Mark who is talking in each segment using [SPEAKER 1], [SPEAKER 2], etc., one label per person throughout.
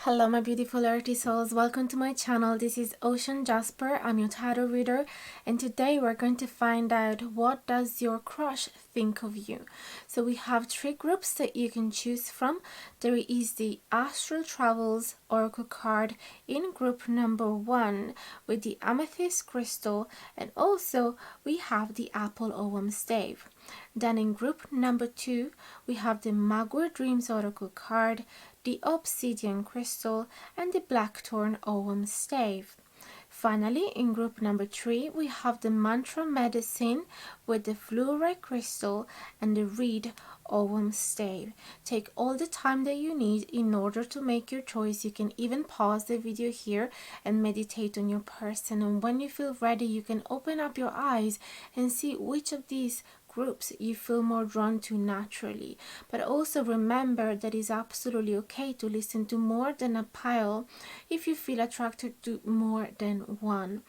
[SPEAKER 1] Hello my beautiful earthy souls, welcome to my channel. This is Ocean Jasper. I'm your tarot reader, and today we're going to find out what does your crush think of you. So we have three groups that you can choose from. There is the Astral Travels Oracle card in group number 1 with the amethyst crystal, and also we have the apple Ogham stave. Then in group number 2 we have the MUGWORT Dreams Oracle card, the obsidian crystal, and the blackthorn Ogham stave. Finally, in group number 3 we have the mantra medicine with the fluorite crystal and the reed Ogham stave. Take all the time that you need in order to make your choice. You can even pause the video here and meditate on your person, and when you feel ready you can open up your eyes and see which of these groups you feel more drawn to naturally. But also remember that it's absolutely okay to listen to more than a pile if you feel attracted to more than one.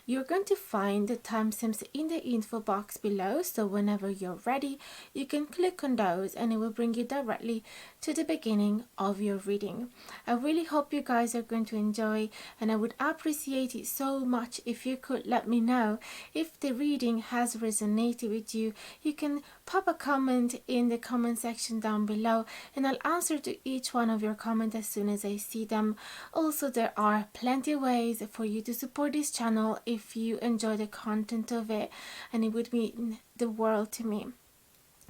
[SPEAKER 1] You're going to find the timestamps in the info box below, so whenever you're ready you can click on those and it will bring you directly to the beginning of your reading. I really hope you guys are going to enjoy, and I would appreciate it so much if you could let me know if the reading has resonated with you. You can pop a comment in the comment section down below and I'll answer to each one of your comments as soon as I see them. Also, there are plenty of ways for you to support this channel if you enjoy the content of it, and it would mean the world to me.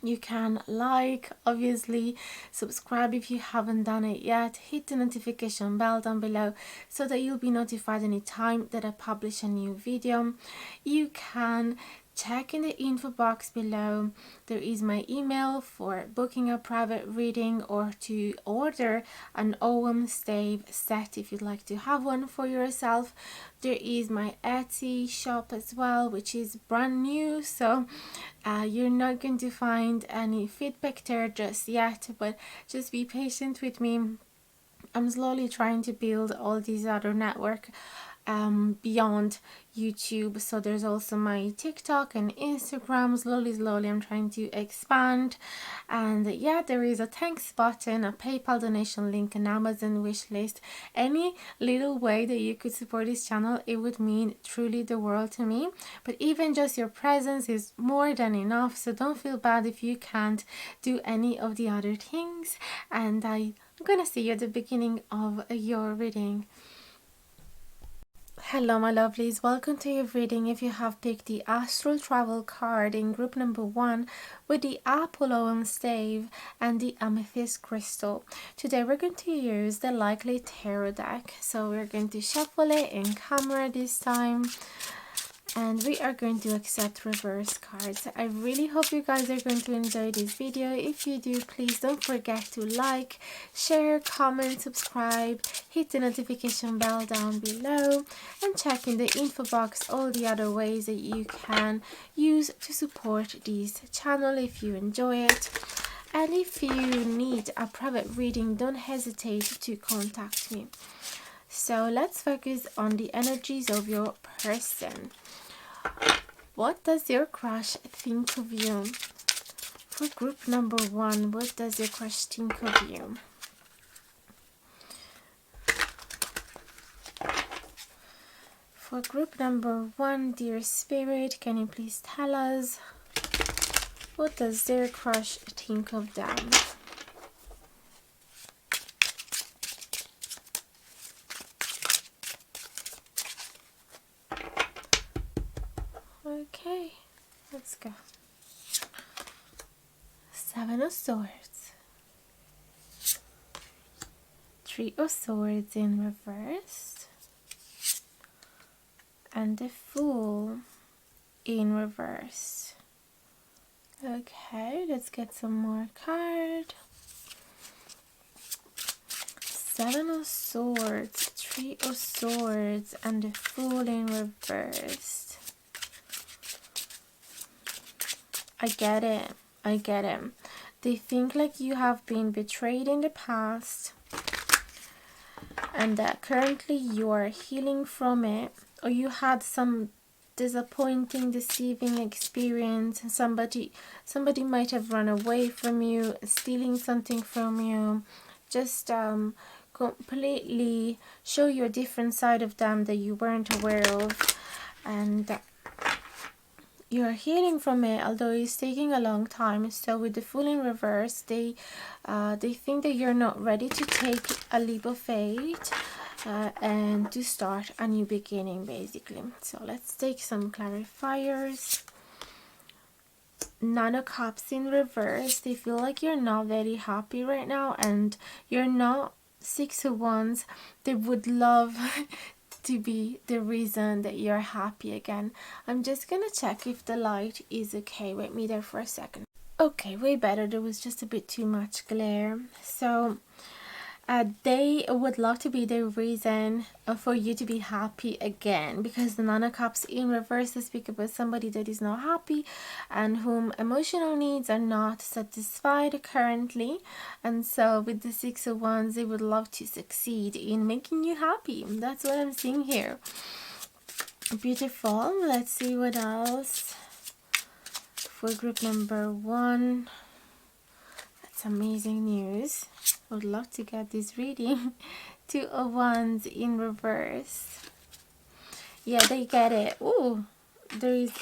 [SPEAKER 1] You can like, obviously, subscribe if you haven't done it yet, hit the notification bell down below so that you'll be notified anytime that I publish a new video. You can check in the info box below. There is my email for booking a private reading or to order an Ogham stave set if you'd like to have one for yourself. There is my Etsy shop as well, which is brand new, so you're not going to find any feedback there just yet, but just be patient with me. I'm slowly trying to build all these other network beyond YouTube. So there's also my TikTok and Instagram. Slowly I'm trying to expand, and yeah, there is a thanks button, a PayPal donation link, an Amazon wish list. Any little way that you could support this channel, it would mean truly the world to me. But even just your presence is more than enough, so don't feel bad if you can't do any of the other things. And I'm gonna see you at the beginning of your reading. Hello my lovelies, welcome to your reading. If you have picked the Astral Travel card in group number 1 with the apple Ogham stave and the amethyst crystal, today we're going to use the Likely Tarot deck. So we're going to shuffle it in camera this time, and we are going to accept reverse cards. I really hope you guys are going to enjoy this video. If you do, please don't forget to like, share, comment, subscribe, hit the notification bell down below, and check in the info box all the other ways that you can use to support this channel if you enjoy it. And if you need a private reading, don't hesitate to contact me. So let's focus on the energies of your person. What does your crush think of you? For group number 1, what does your crush think of you? For group number 1, dear spirit, can you please tell us what does their crush think of them? Okay, let's go. 7 of Swords, 3 of Swords in reverse, and the Fool in reverse. Okay, let's get some more card. 7 of Swords, 3 of Swords, and the Fool in reverse. I get it. They think like you have been betrayed in the past and that currently you are healing from it, or you had some disappointing, deceiving experience. Somebody might have run away from you, stealing something from you, just completely show you a different side of them that you weren't aware of, and you're healing from it, although it's taking a long time. So with the Fool in reverse, they think that you're not ready to take a leap of faith and to start a new beginning, basically. So let's take some clarifiers. Nine of Cups in reverse. They feel like you're not very happy right now, and you're not. Six of Wands, they would love to be the reason that you're happy again. I'm just gonna check if the light is okay with me there for a second. Okay, way better. There was just a bit too much glare. So they would love to be the reason for you to be happy again, because the Nine of Cups in reverse speak about somebody that is not happy and whom emotional needs are not satisfied currently. And so with the Six of Wands, they would love to succeed in making you happy. That's what I'm seeing here. Beautiful. Let's see what else for group number 1. That's amazing news. I would love to get this reading. Two of Wands in reverse. Yeah, they get it. Ooh, they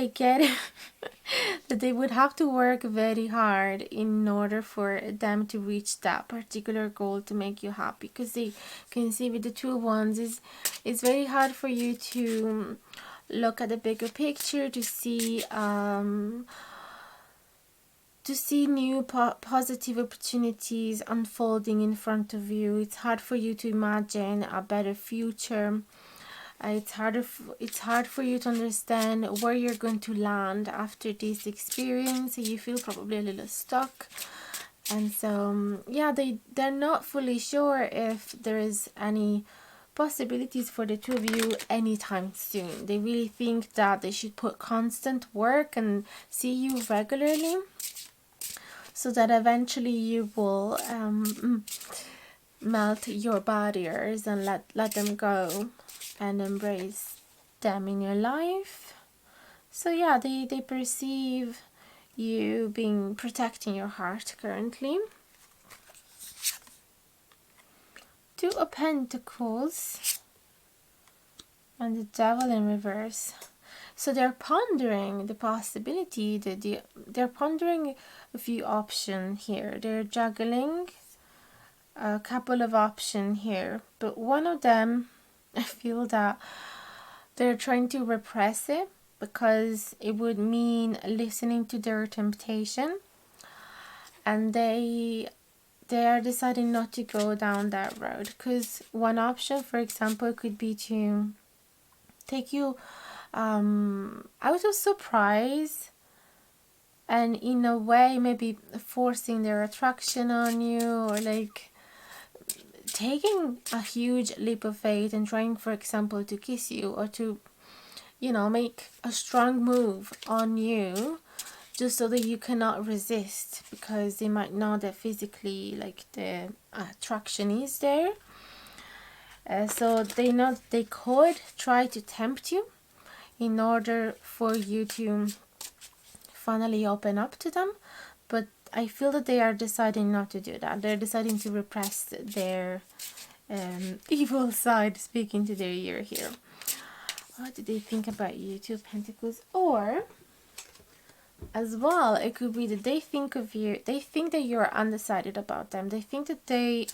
[SPEAKER 1] get it. That they would have to work very hard in order for them to reach that particular goal to make you happy, because they can see with the Two of Wands it's very hard for you to look at the bigger picture, to see new positive opportunities unfolding in front of you. It's hard for you to imagine a better future. It's hard for you to understand where you're going to land after this experience. You feel probably a little stuck. And so, yeah, they're not fully sure if there is any possibilities for the two of you anytime soon. They really think that they should put constant work and see you regularly, so that eventually you will melt your barriers and let them go and embrace them in your life. So yeah, they perceive you being protecting your heart currently. Two of Pentacles and the Devil in reverse. So they're pondering the possibility that they're pondering a few options here. They're juggling a couple of options here, but one of them, I feel that they're trying to repress it because it would mean listening to their temptation, and they are deciding not to go down that road. Because one option, for example, could be to take you out of surprise and in a way maybe forcing their attraction on you, or like taking a huge leap of faith and trying, for example, to kiss you, or to, you know, make a strong move on you just so that you cannot resist, because they might know that physically, like, the attraction is there. So they know they could try to tempt you in order for you to finally open up to them, but I feel that they are deciding not to do that. They're deciding to repress their evil side speaking to their ear here. What do they think about you? Two of Pentacles. Or as well, it could be that they think of you, they think that you're undecided about them. They think that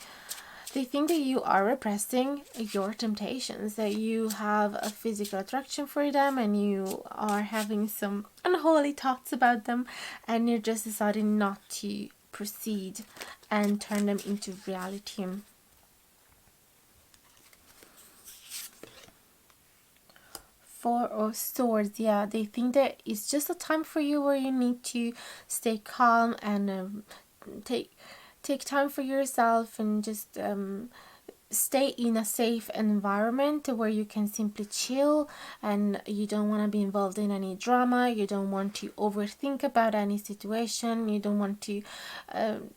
[SPEAKER 1] you are repressing your temptations, that you have a physical attraction for them and you are having some unholy thoughts about them, and you're just deciding not to proceed and turn them into reality. Four of Swords. Yeah, they think that it's just a time for you where you need to stay calm and take time for yourself, and just stay in a safe environment where you can simply chill, and you don't want to be involved in any drama. You don't want to overthink about any situation. You don't want to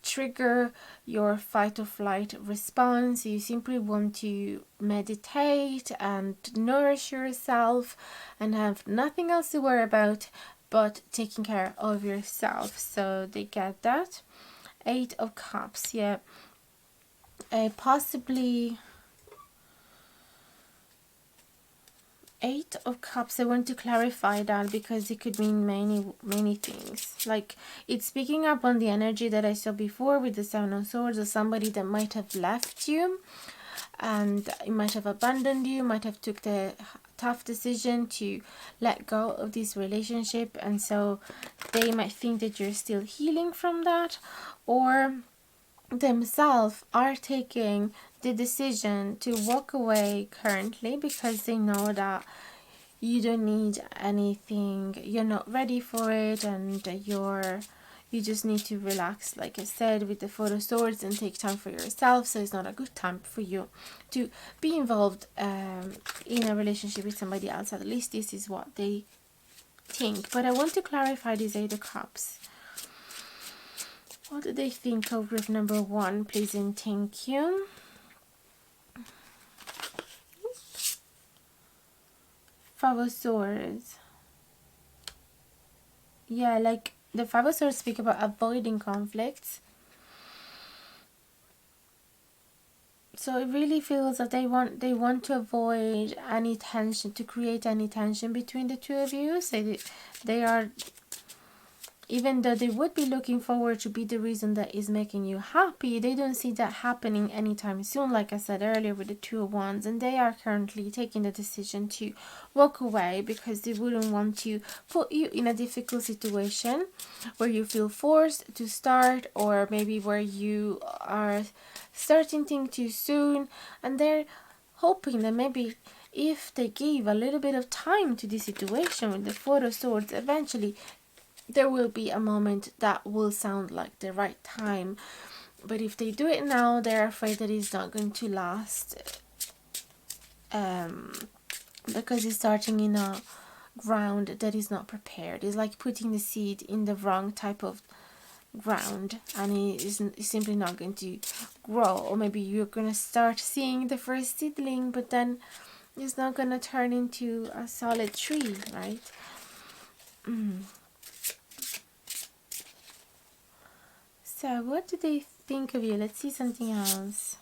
[SPEAKER 1] trigger your fight or flight response. You simply want to meditate and nourish yourself and have nothing else to worry about but taking care of yourself. So they get that. Eight of Cups. Yeah, possibly 8 of Cups. I want to clarify that because it could mean many things. Like, it's picking up on the energy that I saw before with the Seven of Swords, or somebody that might have left you and it might have abandoned you, might have took the tough decision to let go of this relationship, and so they might think that you're still healing from that, or themselves are taking the decision to walk away currently because they know that you don't need anything, you're not ready for it, and you just need to relax, like I said, with the Four of Swords, and take time for yourself. So it's not a good time for you to be involved in a relationship with somebody else. At least this is what they think. But I want to clarify this 8 of Cups. What do they think of group number 1, please and thank you? Five of Swords. Yeah, like the Five of Swords speak about avoiding conflicts. So it really feels that they want to avoid any tension, to create any tension between the two of you. So they are, even though they would be looking forward to be the reason that is making you happy, they don't see that happening anytime soon, like I said earlier with the Two of Wands, and they are currently taking the decision to walk away because they wouldn't want to put you in a difficult situation where you feel forced to start, or maybe where you are starting things too soon, and they're hoping that maybe if they give a little bit of time to this situation with the Four of Swords, eventually there will be a moment that will sound like the right time. But if they do it now, they're afraid that it's not going to last, because it's starting in a ground that is not prepared. It's like putting the seed in the wrong type of ground, and it's simply not going to grow. Or maybe you're going to start seeing the first seedling, but then it's not going to turn into a solid tree, right? So what do they think of you? Let's see something else.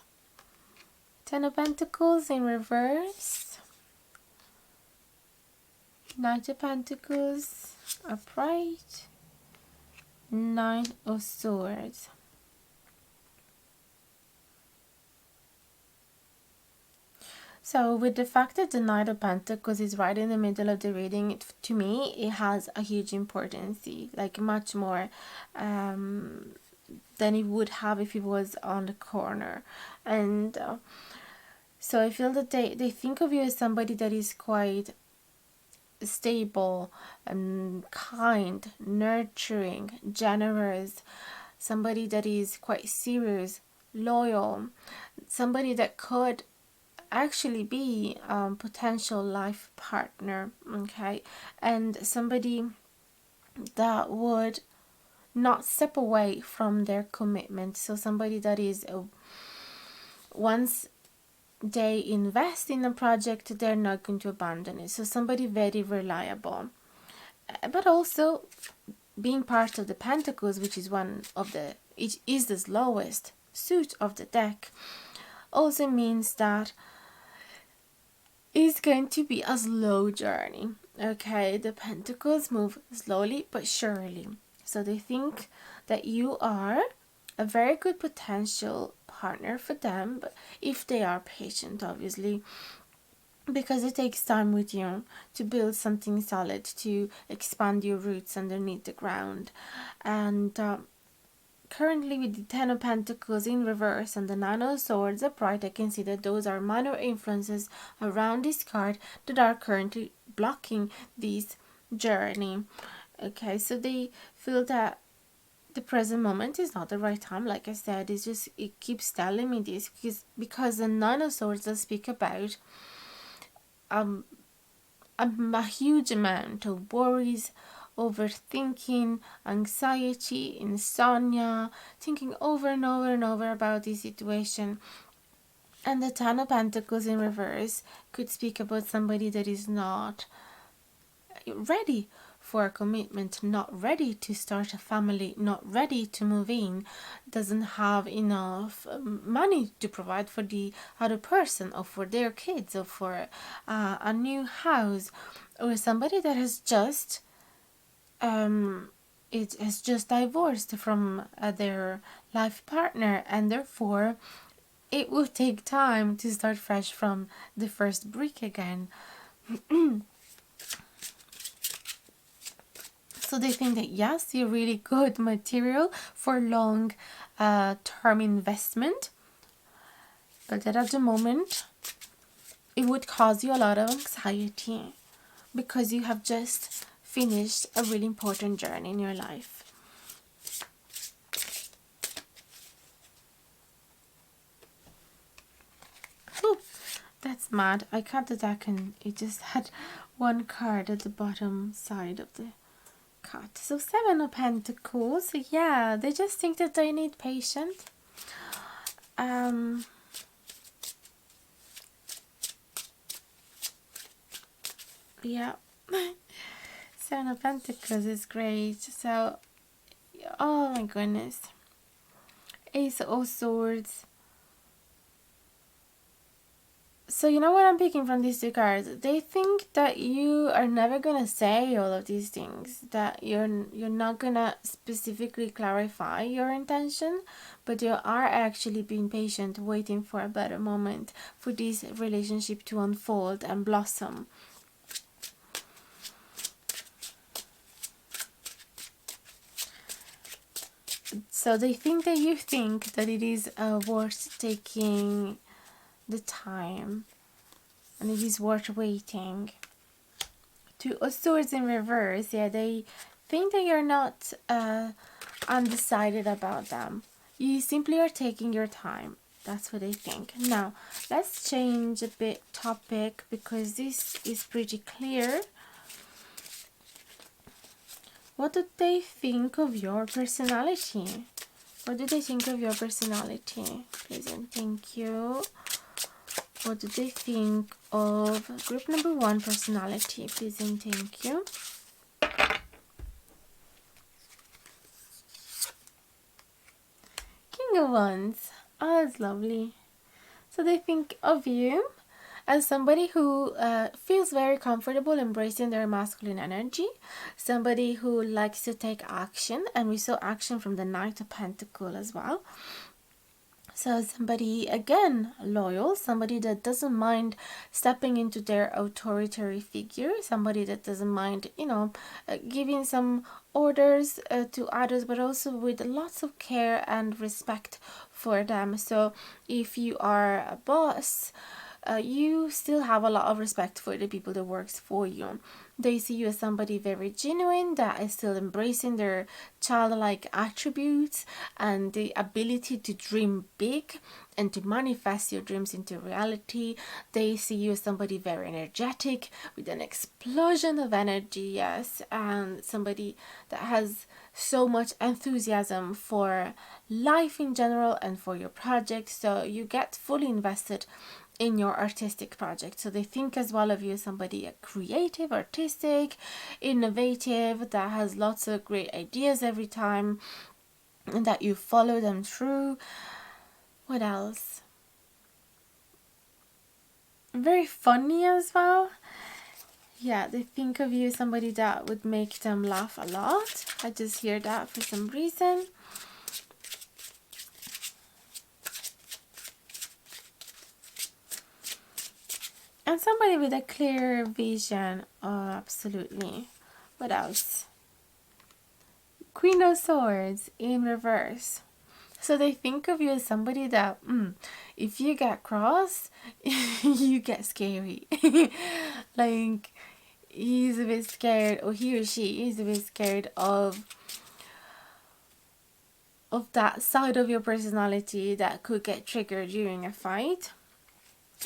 [SPEAKER 1] 10 of Pentacles in reverse. Knight of Pentacles upright. 9 of Swords. So with the fact that the Knight of Pentacles is right in the middle of the reading, to me it has a huge importance, like much more than it would have if it was on the corner. And so I feel that they think of you as somebody that is quite stable and kind, nurturing, generous, somebody that is quite serious, loyal, somebody that could actually be a potential life partner, okay, and somebody that would not step away from their commitment. So somebody that is once they invest in a project, they're not going to abandon it. So somebody very reliable, but also being part of the Pentacles, which is it is the lowest suit of the deck, also means that it's going to be a slow journey. Okay, the Pentacles move slowly but surely. So they think that you are a very good potential partner for them, but if they are patient, obviously, because it takes time with you to build something solid, to expand your roots underneath the ground. And currently with the 10 of Pentacles in reverse and the 9 of Swords upright, I can see that those are minor influences around this card that are currently blocking this journey. Okay, so they feel that the present moment is not the right time. Like I said, it keeps telling me this because the 9 of Swords does speak about a huge amount of worries, overthinking, anxiety, insomnia, thinking over and over and over about this situation. And the 10 of Pentacles in reverse could speak about somebody that is not ready for a commitment, not ready to start a family, not ready to move in, doesn't have enough money to provide for the other person or for their kids or for a new house, or somebody that has just it has just divorced from their life partner, and therefore it will take time to start fresh from the first brick again. So they think that yes, you're really good material for long term investment, but that at the moment it would cause you a lot of anxiety because you have just finished a really important journey in your life. Ooh, that's mad. I cut the deck and it just had one card at the bottom side of the cut. So 7 of Pentacles. So yeah, they just think that they need patience. Yeah. 7 of Pentacles is great. So, oh my goodness. Ace of Swords. So you know what I'm picking from these two cards? They think that you are never gonna say all of these things, that you're not gonna specifically clarify your intention, but you are actually being patient, waiting for a better moment for this relationship to unfold and blossom. So they think that you think that it is worth taking the time, and it is worth waiting. 2 of Swords in reverse. Yeah, they think that you're not undecided about them. You simply are taking your time. That's what they think. Now let's change a bit topic because this is pretty clear. What do they think of your personality? What do they think of your personality? Please and thank you. What do they think of group number 1 personality? Please and thank you. King of Wands. Oh, that's lovely. So they think of you as somebody who feels very comfortable embracing their masculine energy, somebody who likes to take action, and we saw action from the Knight of Pentacles as well. So somebody, again, loyal, somebody that doesn't mind stepping into their authoritarian figure, somebody that doesn't mind, giving some orders to others, but also with lots of care and respect for them. So if you are a boss, you still have a lot of respect for the people that works for you. They see you as somebody very genuine, that is still embracing their childlike attributes and the ability to dream big and to manifest your dreams into reality. They see you as somebody very energetic with an explosion of energy, yes, and somebody that has so much enthusiasm for life in general and for your project. So you get fully invested in your artistic project. So they think as well of you as somebody creative, artistic, innovative, that has lots of great ideas every time and that you follow them through. What else? Very funny as well. Yeah, they think of you as somebody that would make them laugh a lot. I just hear that for some reason. And somebody with a clear vision. Oh, absolutely. What else? Queen of Swords in reverse. So they think of you as somebody that, if you get cross, you get scary. Like, he's a bit scared, or he or she is a bit scared of that side of your personality that could get triggered during a fight.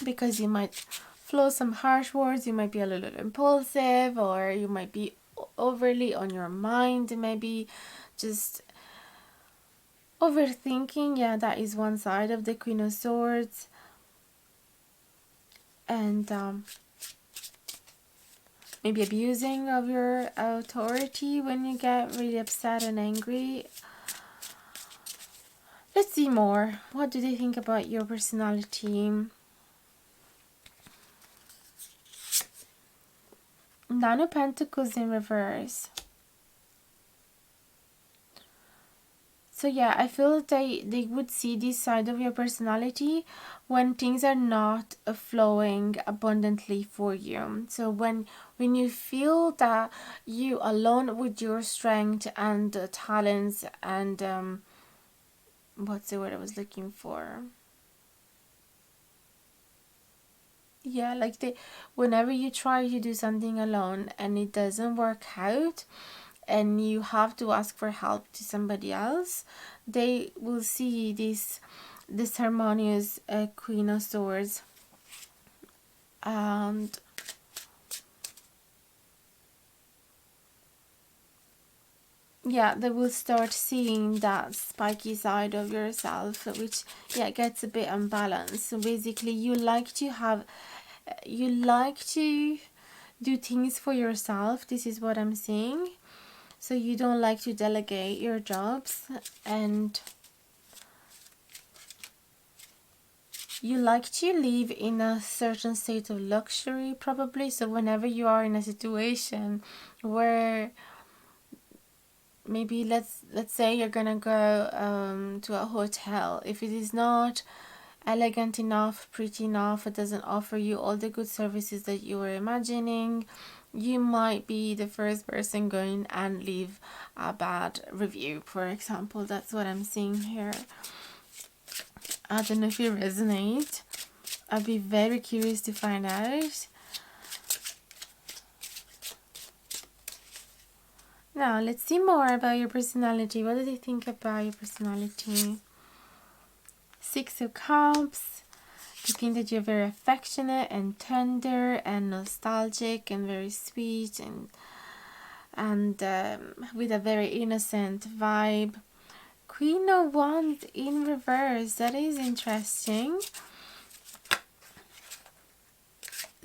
[SPEAKER 1] Because you might flow some harsh words, you might be a little impulsive, or you might be overly on your mind, maybe just overthinking. Yeah, that is one side of the Queen of Swords. And maybe abusing of your authority when you get really upset and angry. Let's see more. What do they think about your personality? Nine of Pentacles in reverse. So yeah, I feel that they would see this side of your personality when things are not flowing abundantly for you. So when you feel that you alone with your strength and talents and what's the word I was looking for? Yeah, like whenever you try to do something alone and it doesn't work out, and you have to ask for help to somebody else, they will see this harmonious Queen of Swords, and yeah, they will start seeing that spiky side of yourself, which yeah gets a bit unbalanced. So basically, you like to do things for yourself. This is what I'm seeing. So you don't like to delegate your jobs, and you like to live in a certain state of luxury, probably. So whenever you are in a situation where maybe let's say you're gonna go to a hotel, if it is not elegant enough, pretty enough, it doesn't offer you all the good services that you were imagining, you might be the first person going and leave a bad review, for example. That's what I'm seeing here. I don't know if you resonate. I'd be very curious to find out. Now, let's see more about your personality. What do they think about your personality? Six of Cups. They think that you're very affectionate and tender and nostalgic and very sweet and with a very innocent vibe. Queen of Wands in reverse. That is interesting.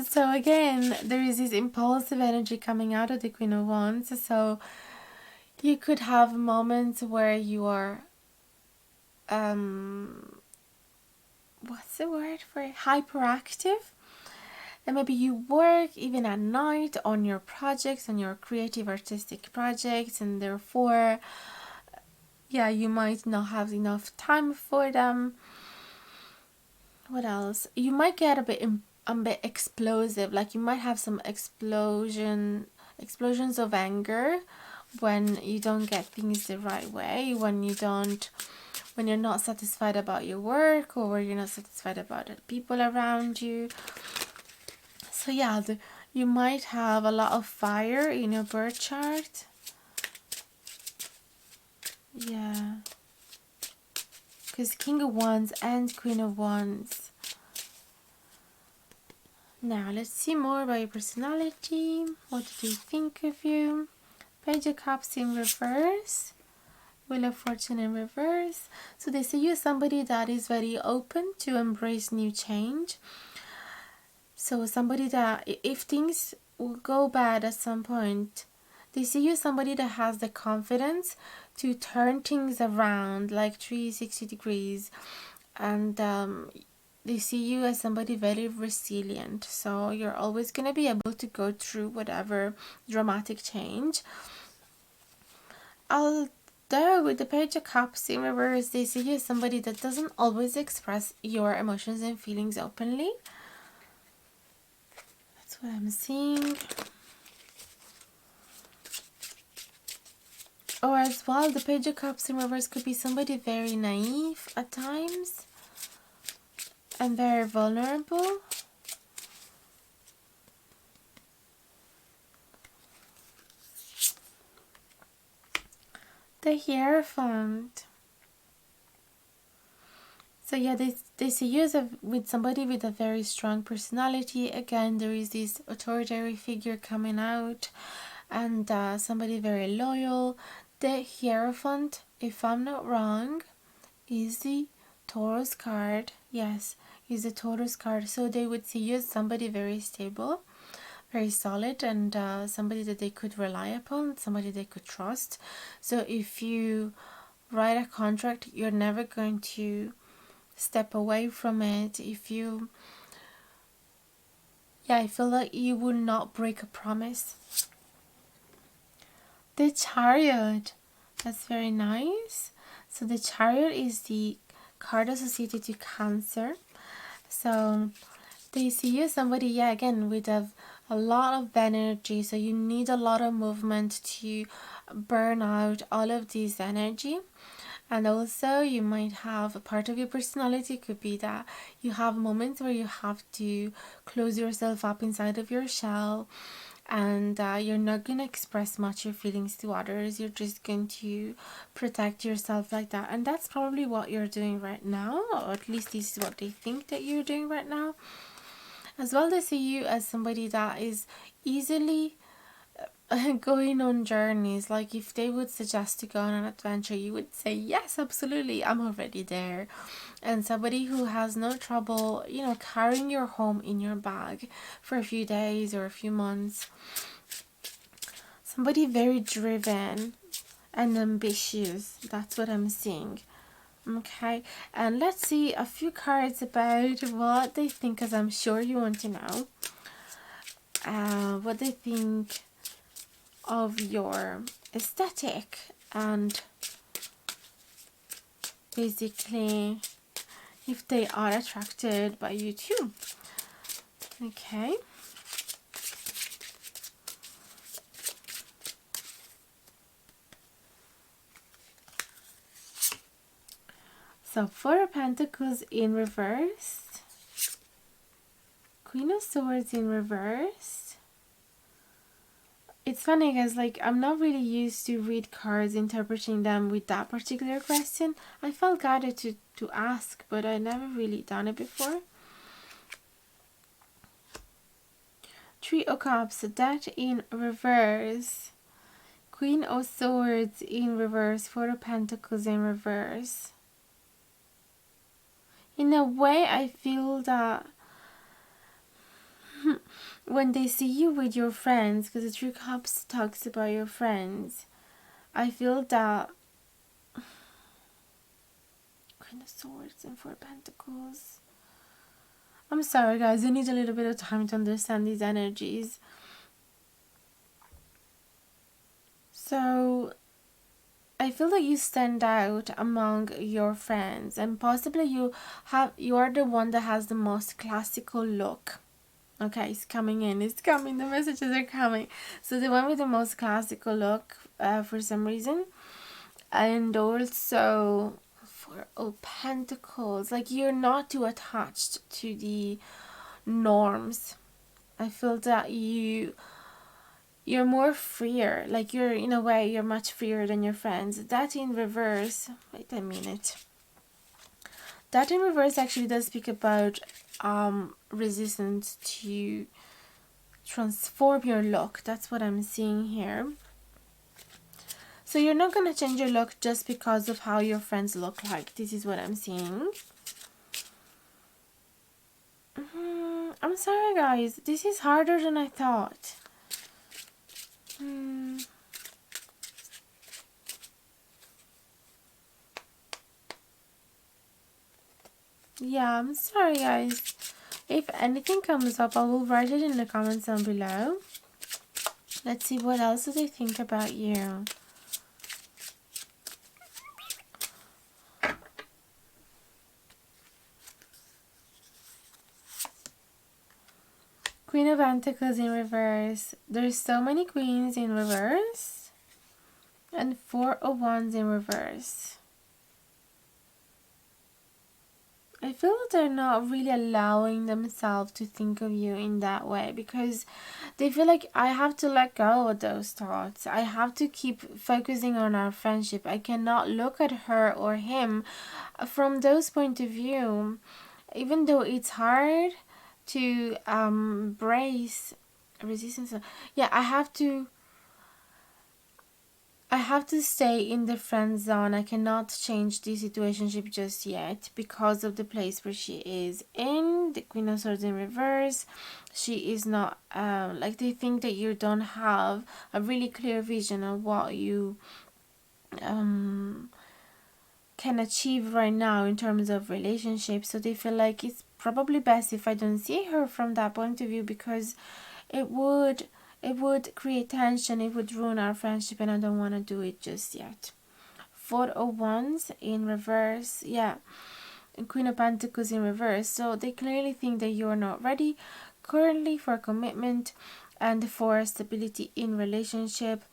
[SPEAKER 1] So again, there is this impulsive energy coming out of the Queen of Wands. So you could have moments where you are what's the word for it? Hyperactive. And maybe you work even at night on your projects, on your creative artistic projects, and therefore yeah, you might not have enough time for them. What else? You might get a bit explosive, like you might have some explosions of anger when you don't get things the right way, when you're not satisfied about your work, or you're not satisfied about the people around you. So yeah, you might have a lot of fire in your birth chart. Yeah, because King of Wands and Queen of Wands. Now let's see more about your personality. What do they think of you? Page of Cups in reverse. Wheel of Fortune in reverse. So they see you as somebody that is very open to embrace new change. So somebody that, if things will go bad at some point, they see you as somebody that has the confidence to turn things around like 360 degrees. And they see you as somebody very resilient. So you're always going to be able to go through whatever dramatic change. Although with the Page of Cups in reverse, they see you as somebody that doesn't always express your emotions and feelings openly. That's what I'm seeing. Or as well, the Page of Cups in reverse could be somebody very naive at times and very vulnerable. The Hierophant. So yeah, they see you as with somebody with a very strong personality. Again, there is this authoritarian figure coming out, and somebody very loyal. The Hierophant, if I'm not wrong, is the Taurus card. Yes, is the Taurus card. So they would see you as somebody very stable, very solid and somebody that they could rely upon, somebody they could trust. So if you write a contract, you're never going to step away from it. If you, yeah, I feel like you will not break a promise. The Chariot, that's very nice. So the Chariot is the card associated to Cancer. So they see you somebody, yeah, again, with a lot of energy. So you need a lot of movement to burn out all of this energy. And also you might have a part of your personality could be that you have moments where you have to close yourself up inside of your shell, and you're not going to express much your feelings to others. You're just going to protect yourself like that, and that's probably what you're doing right now, or at least this is what they think that you're doing right now. As well, they see you as somebody that is easily going on journeys. Like if they would suggest to go on an adventure, you would say yes, absolutely, I'm already there. And somebody who has no trouble, you know, carrying your home in your bag for a few days or a few months. Somebody very driven and ambitious, that's what I'm seeing. Okay, and let's see a few cards about what they think, because I'm sure you want to know what they think of your aesthetic, and basically if they are attracted by you too. Okay, so Four of Pentacles in reverse, Queen of Swords in reverse. It's funny guys, like I'm not really used to read cards, interpreting them with that particular question. I felt guided to ask, but I never really done it before. Three of Cups, that in reverse. Queen of Swords in reverse, Four of Pentacles in reverse. In a way, I feel that when they see you with your friends, because the Three Cups talks about your friends, I feel that Queen of Swords and Four of Pentacles. I'm sorry guys, I need a little bit of time to understand these energies. So I feel that you stand out among your friends, and possibly you are the one that has the most classical look. Okay, it's coming in, it's coming, the messages are coming. So the one with the most classical look for some reason. And also Four of Pentacles, like you're not too attached to the norms. I feel that you're more freer, like you're in a way you're much freer than your friends. That in reverse, wait a minute, that in reverse actually does speak about resistance to transform your look. That's what I'm seeing here. So you're not going to change your look just because of how your friends look like. This is what I'm seeing. I'm sorry guys, this is harder than I thought. Yeah, I'm sorry guys. If anything comes up, I will write it in the comments down below. Let's see what else do they think about you. Queen of Pentacles in reverse. There's so many queens in reverse. And Four of Wands in reverse. I feel that they're not really allowing themselves to think of you in that way, because they feel like I have to let go of those thoughts. I have to keep focusing on our friendship. I cannot look at her or him from those point of view. Even though it's hard to brace resistance. Yeah, I have to I have to stay in the friend zone. I cannot change the situationship just yet because of the place where she is in. The Queen of Swords in reverse. She is not, like, they think that you don't have a really clear vision of what you can achieve right now in terms of relationships. So they feel like it's probably best if I don't see her from that point of view, because it would create tension, it would ruin our friendship, and I don't want to do it just yet. Four of Wands in reverse, yeah, and Queen of Pentacles in reverse. So they clearly think that you're not ready currently for commitment and for stability in relationship,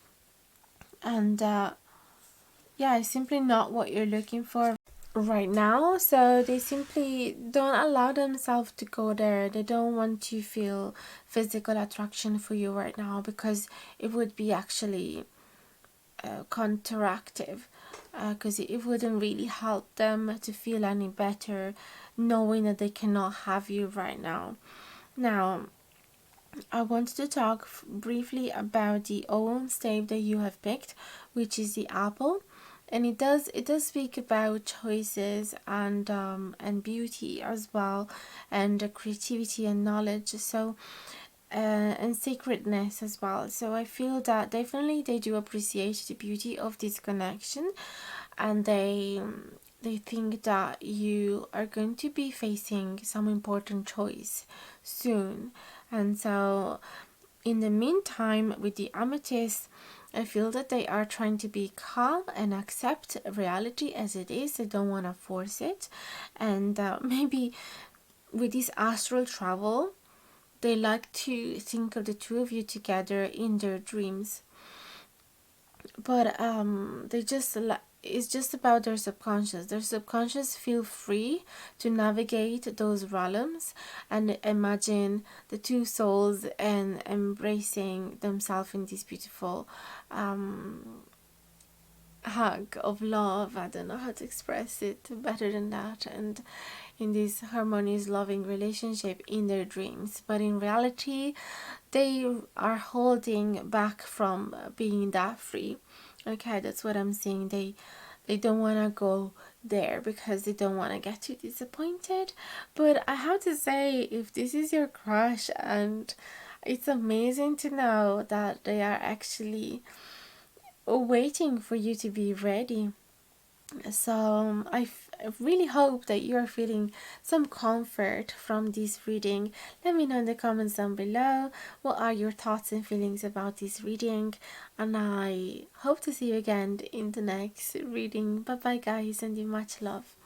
[SPEAKER 1] and yeah, it's simply not what you're looking for right now. So they simply don't allow themselves to go there. They don't want to feel physical attraction for you right now, because it would be actually counteractive, because it wouldn't really help them to feel any better knowing that they cannot have you right now. Now I want to talk briefly about the own stave that you have picked, which is the apple. And it does speak about choices and beauty as well, and creativity and knowledge, so and sacredness as well. So I feel that definitely they do appreciate the beauty of this connection, and they think that you are going to be facing some important choice soon. And so in the meantime, with the amethyst, I feel that they are trying to be calm and accept reality as it is. They don't want to force it. And maybe with this astral travel, they like to think of the two of you together in their dreams. But they just it's just about their subconscious. Their subconscious feel free to navigate those realms and imagine the two souls and embracing themselves in this beautiful hug of love. I don't know how to express it better than that. And in this harmonious, loving relationship in their dreams. But in reality, they are holding back from being that free. Okay, that's what I'm saying. They don't want to go there because they don't want to get too disappointed. But I have to say, if this is your crush, and it's amazing to know that they are actually waiting for you to be ready. So I really hope that you're feeling some comfort from this reading. Let me know in the comments down below what are your thoughts and feelings about this reading, and I hope to see you again in the next reading. Bye bye guys, and much love.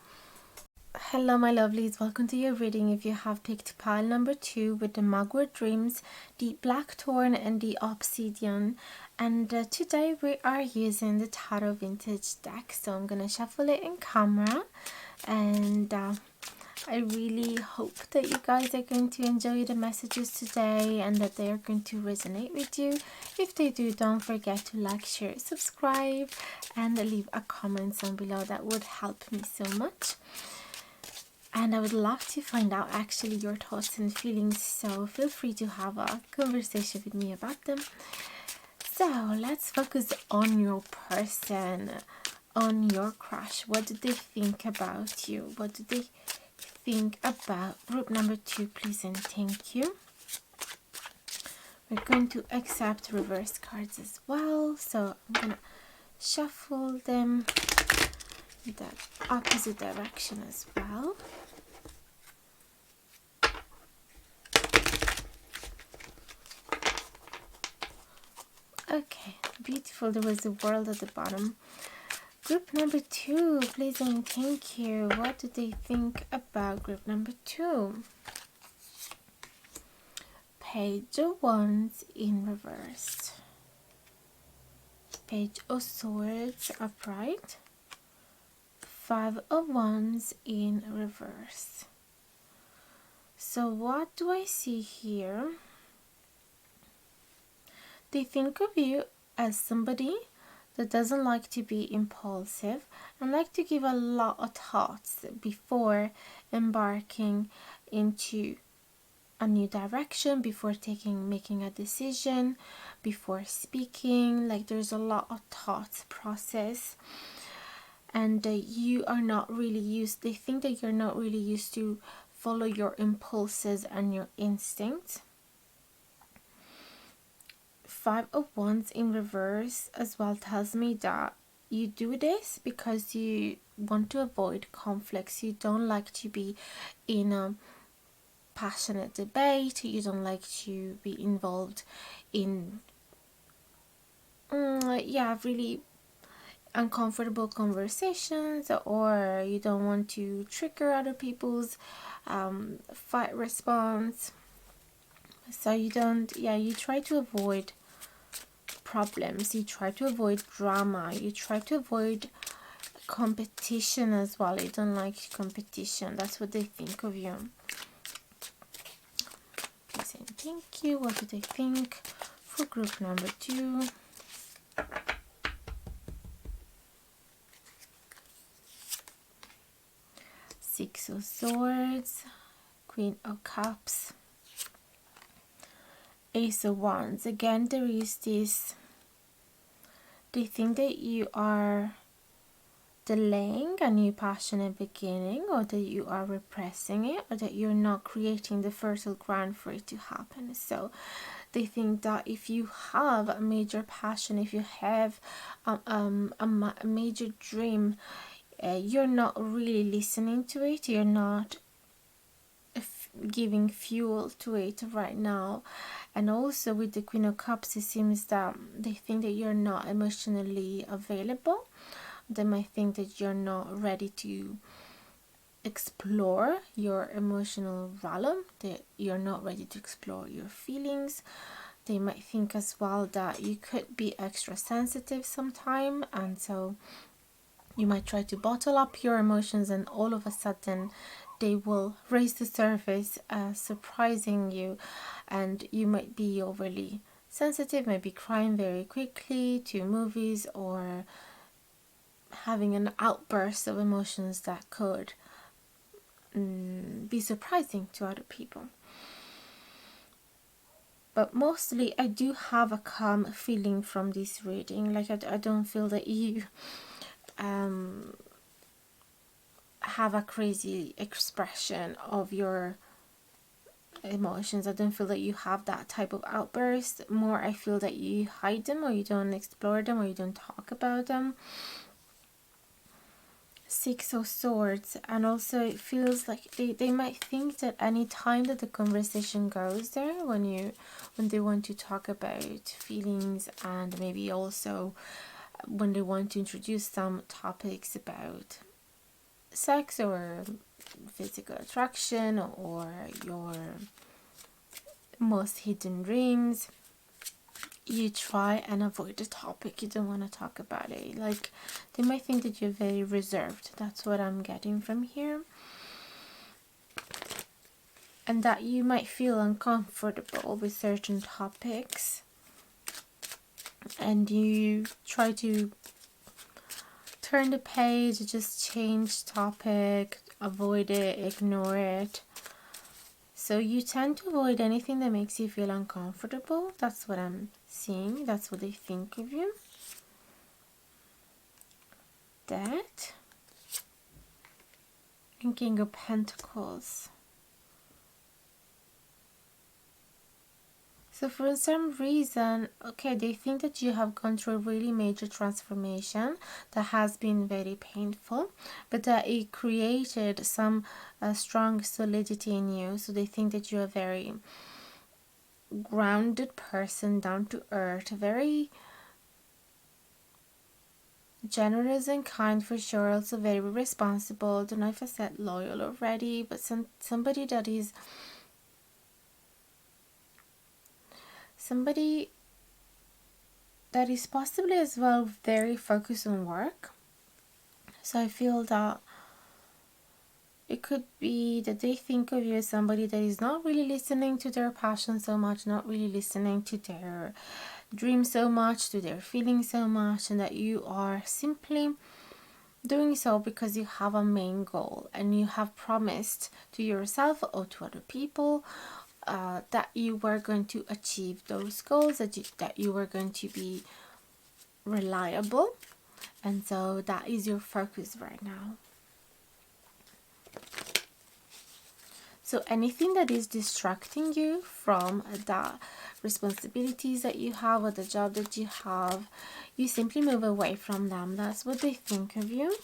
[SPEAKER 1] Hello my lovelies, welcome to your reading. If you have picked pile number 2 with the Mugwort Dreams, the Blackthorn and the Obsidian, and today we are using the Tarot Vintage deck. So I'm gonna shuffle it in camera, and I really hope that you guys are going to enjoy the messages today and that they are going to resonate with you. If they do, don't forget to like, share, subscribe, and leave a comment down below. That would help me so much. And I would love to find out actually your thoughts and feelings, so feel free to have a conversation with me about them. So let's focus on your person, on your crush. What do they think about you? What do they think about group number 2, please and thank you. We're going to accept reverse cards as well, so I'm gonna shuffle them in the opposite direction as well. Okay, beautiful. There was a world at the bottom. Group number 2, please and thank you. What do they think about group number 2? Page of Wands in reverse. Page of Swords upright. 5 of Wands in reverse. So what do I see here? They think of you as somebody that doesn't like to be impulsive and like to give a lot of thoughts before embarking into a new direction before making a decision, before speaking. Like there's a lot of thoughts process, and you are not really used, they think that you're not really used to follow your impulses and your instincts. Five of Wands in reverse as well tells me that you do this because you want to avoid conflicts. You don't like to be in a passionate debate. You don't like to be involved in really uncomfortable conversations, or you don't want to trigger other people's fight response. So you try to avoid problems, you try to avoid drama, you try to avoid competition as well. You don't like competition. That's what they think of you. Please and thank you. What do they think for group number 2? Six of Swords, Queen of Cups, Ace of Wands. Again, there is this, they think that you are delaying a new passionate beginning, or that you are repressing it, or that you're not creating the fertile ground for it to happen. So they think that if you have a major passion, if you have a major dream, you're not really listening to it, you're not giving fuel to it right now. And also with the Queen of Cups, it seems that they think that you're not emotionally available. They might think that you're not ready to explore your emotional realm, that you're not ready to explore your feelings. They might think as well that you could be extra sensitive sometime, and so you might try to bottle up your emotions, and all of a sudden they will raise the surface, surprising you, and you might be overly sensitive, maybe crying very quickly to movies, or having an outburst of emotions that could be surprising to other people. But mostly I do have a calm feeling from this reading. Like I don't feel that you have a crazy expression of your emotions. I don't feel that you have that type of outburst. More, I feel that you hide them, or you don't explore them, or you don't talk about them. Six of Swords, and also it feels like they might think that any time that the conversation goes there, when they want to talk about feelings, and maybe also when they want to introduce some topics about sex or physical attraction or your most hidden dreams, you try and avoid the topic. You don't want to talk about it. Like they might think that you're very reserved. That's what I'm getting from here. And that you might feel uncomfortable with certain topics, and you try to turn the page, just change topic, avoid it, ignore it. So you tend to avoid anything that makes you feel uncomfortable. That's what I'm seeing. That's what they think of you. That. And King of Pentacles. So for some reason, okay, they think that you have gone through a really major transformation that has been very painful, but that it created some strong solidity in you. So they think that you're a very grounded person, down to earth, very generous and kind for sure, also very responsible. Don't know if I said loyal already, but somebody that is possibly as well very focused on work. So I feel that it could be that they think of you as somebody that is not really listening to their passion so much, not really listening to their dreams so much, to their feelings so much, and that you are simply doing so because you have a main goal and you have promised to yourself or to other people that you were going to achieve those goals, that you were going to be reliable, and so that is your focus right now. So anything that is distracting you from the responsibilities that you have or the job that you have, you simply move away from them. That's what they think of you.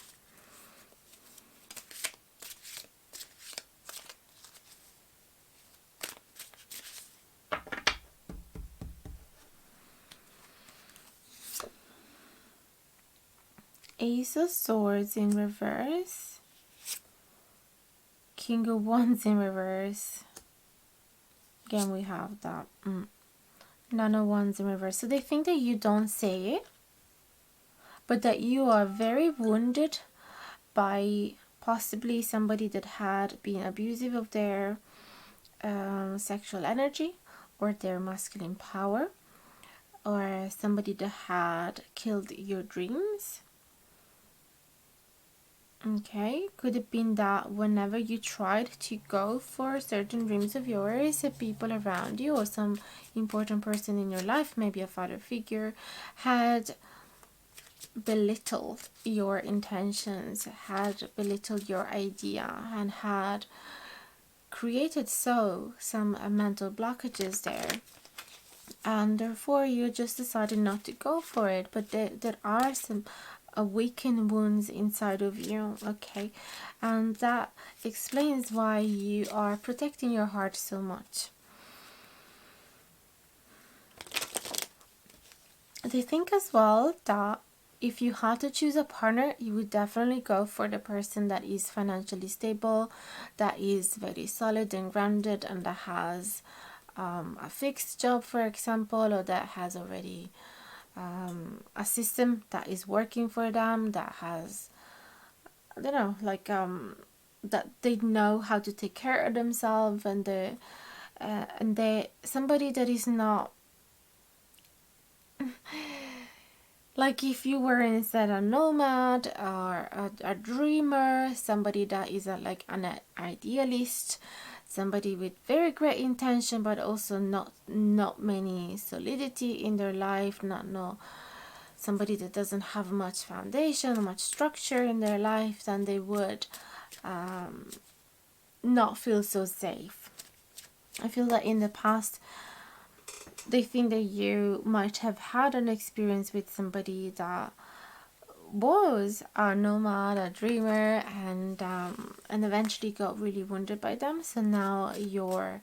[SPEAKER 1] Ace of Swords in reverse. King of Wands in reverse. Again, we have that Nine of Wands in reverse. So they think that you don't say it, but that you are very wounded by possibly somebody that had been abusive of their sexual energy or their masculine power, or somebody that had killed your dreams. Okay, could have been that whenever you tried to go for certain dreams of yours, the people around you or some important person in your life, maybe a father figure, had belittled your intentions, had belittled your idea, and had created some mental blockages there. And therefore you just decided not to go for it, but there are some awakened wounds inside of you, okay, and that explains why you are protecting your heart so much. They think as well that if you had to choose a partner, you would definitely go for the person that is financially stable, that is very solid and grounded, and that has a fixed job, for example, or that has already a system that is working for them, that has, I don't know, like that they know how to take care of themselves, and they somebody that is not like if you were instead a nomad or a dreamer, somebody that is like an idealist, somebody with very great intention but also not many solidity in their life, somebody that doesn't have much foundation, much structure in their life, then they would not feel so safe. I feel that in the past they think that you might have had an experience with somebody that was a nomad, a dreamer, and eventually got really wounded by them. So now your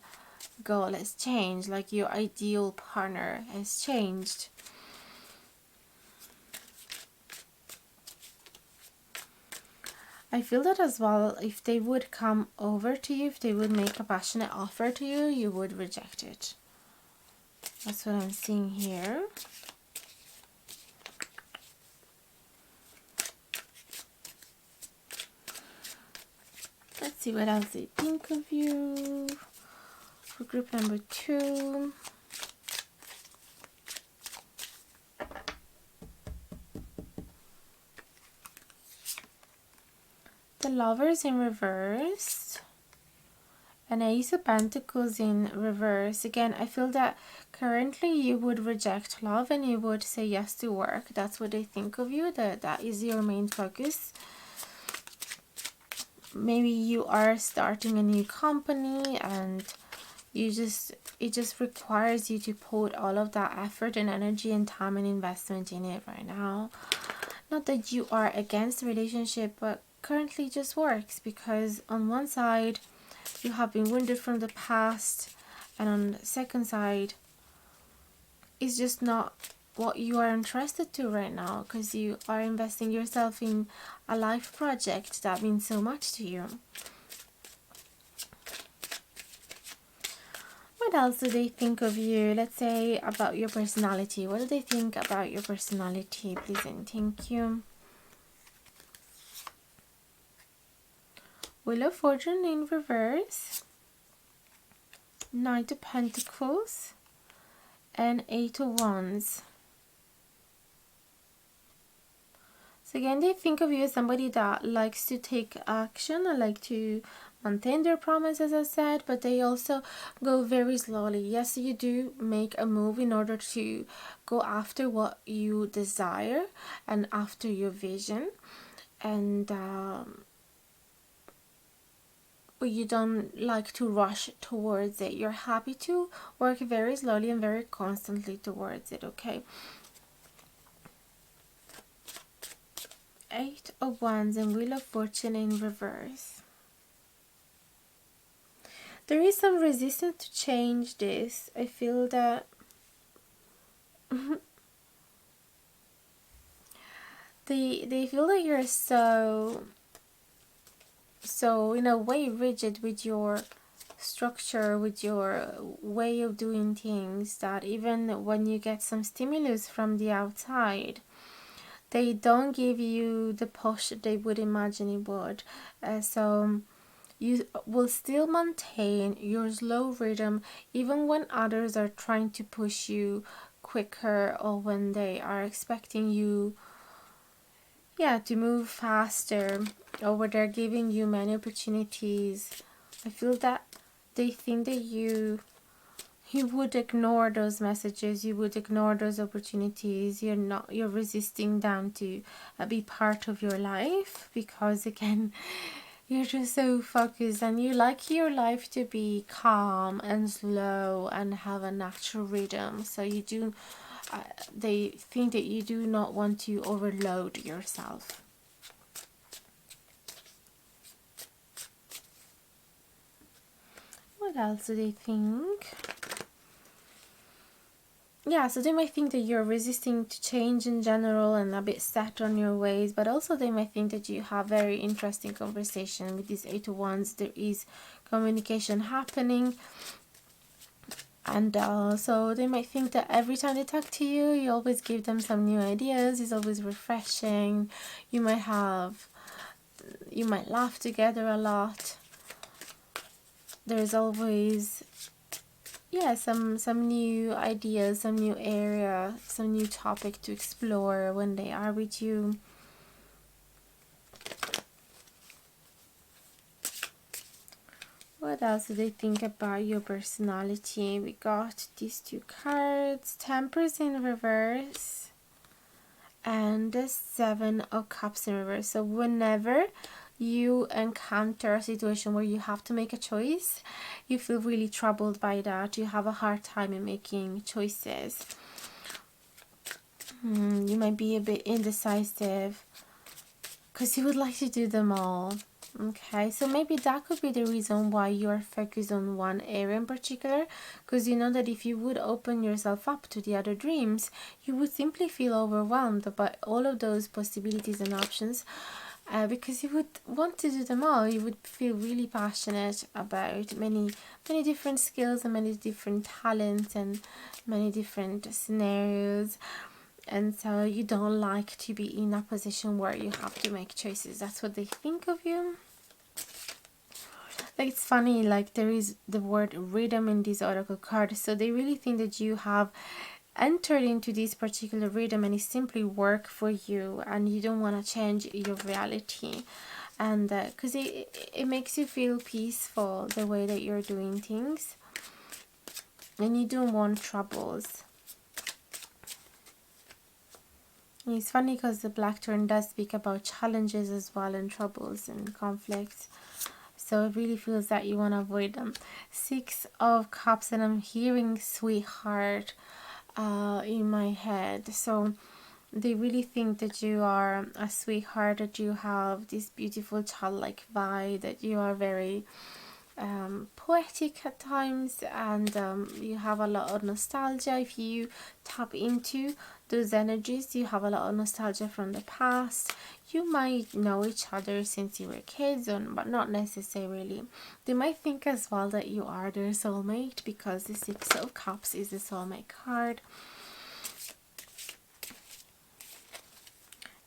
[SPEAKER 1] goal has changed, like your ideal partner has changed. I feel that as well, if they would come over to you, if they would make a passionate offer to you, you would reject it. That's what I'm seeing here. Let's see what else they think of you for group number 2. The Lovers in reverse. An Ace of Pentacles in reverse. Again, I feel that currently you would reject love and you would say yes to work. That's what they think of you. That is your main focus. Maybe you are starting a new company and it just requires you to put all of that effort and energy and time and investment in it right now. Not that you are against the relationship, but currently just works because on one side you have been wounded from the past, and on the second side it's just not what you are interested to right now, because you are investing yourself in a life project that means so much to you. What else do they think of you? Let's say about your personality. What do they think about your personality, please and thank you? Wheel of Fortune in reverse, Knight of Pentacles, and Eight of Wands. So again, they think of you as somebody that likes to take action and like to maintain their promise, as I said, but they also go very slowly. Yes, you do make a move in order to go after what you desire and after your vision, and but you don't like to rush towards it. You're happy to work very slowly and very constantly towards it, okay? Eight of Wands and Wheel of Fortune in reverse. There is some resistance to change this. I feel that they feel that you're so in a way rigid with your structure, with your way of doing things, that even when you get some stimulus from the outside, they don't give you the push that they would imagine it would. So you will still maintain your slow rhythm even when others are trying to push you quicker, or when they are expecting you to move faster, or where they're giving you many opportunities. I feel that they think that you would ignore those messages, you would ignore those opportunities. You're resisting them to be part of your life, because again, you're just so focused and you like your life to be calm and slow and have a natural rhythm. So you do they think that you do not want to overload yourself. What else do they think? Yeah, so they might think that you're resisting to change in general and a bit set on your ways, but also they might think that you have very interesting conversation with these Eight of Wands. There is communication happening, and so they might think that every time they talk to you, you always give them some new ideas. It's always refreshing. You might laugh together a lot. There's always some new ideas, some new area, some new topic to explore when they are with you. What else do they think about your personality? We got these two cards, Temperance in reverse and the Seven of Cups in reverse. So whenever you encounter a situation where you have to make a choice, you feel really troubled by that. You have a hard time in making choices. You might be a bit indecisive because you would like to do them all. Okay, so maybe that could be the reason why you're focused on one area in particular, because you know that if you would open yourself up to the other dreams, you would simply feel overwhelmed by all of those possibilities and options. Because you would want to do them all. You would feel really passionate about many different skills and many different talents and many different scenarios, and so you don't like to be in a position where you have to make choices. That's what they think of you. Like, it's funny, like there is the word rhythm in this oracle card, so they really think that you have entered into this particular rhythm and it simply work for you, and you don't want to change your reality, and because it makes you feel peaceful the way that you're doing things, and you don't want troubles. And it's funny because the black turn does speak about challenges as well, and troubles and conflicts, so it really feels that you want to avoid them. Six of Cups, and I'm hearing sweetheart in my head. So they really think that you are a sweetheart, that you have this beautiful childlike vibe, that you are very poetic at times, and you have a lot of nostalgia. If you tap into those energies, you have a lot of nostalgia from the past. You might know each other since you were kids, but not necessarily. They might think as well that you are their soulmate, because the Six of Cups is the soulmate card.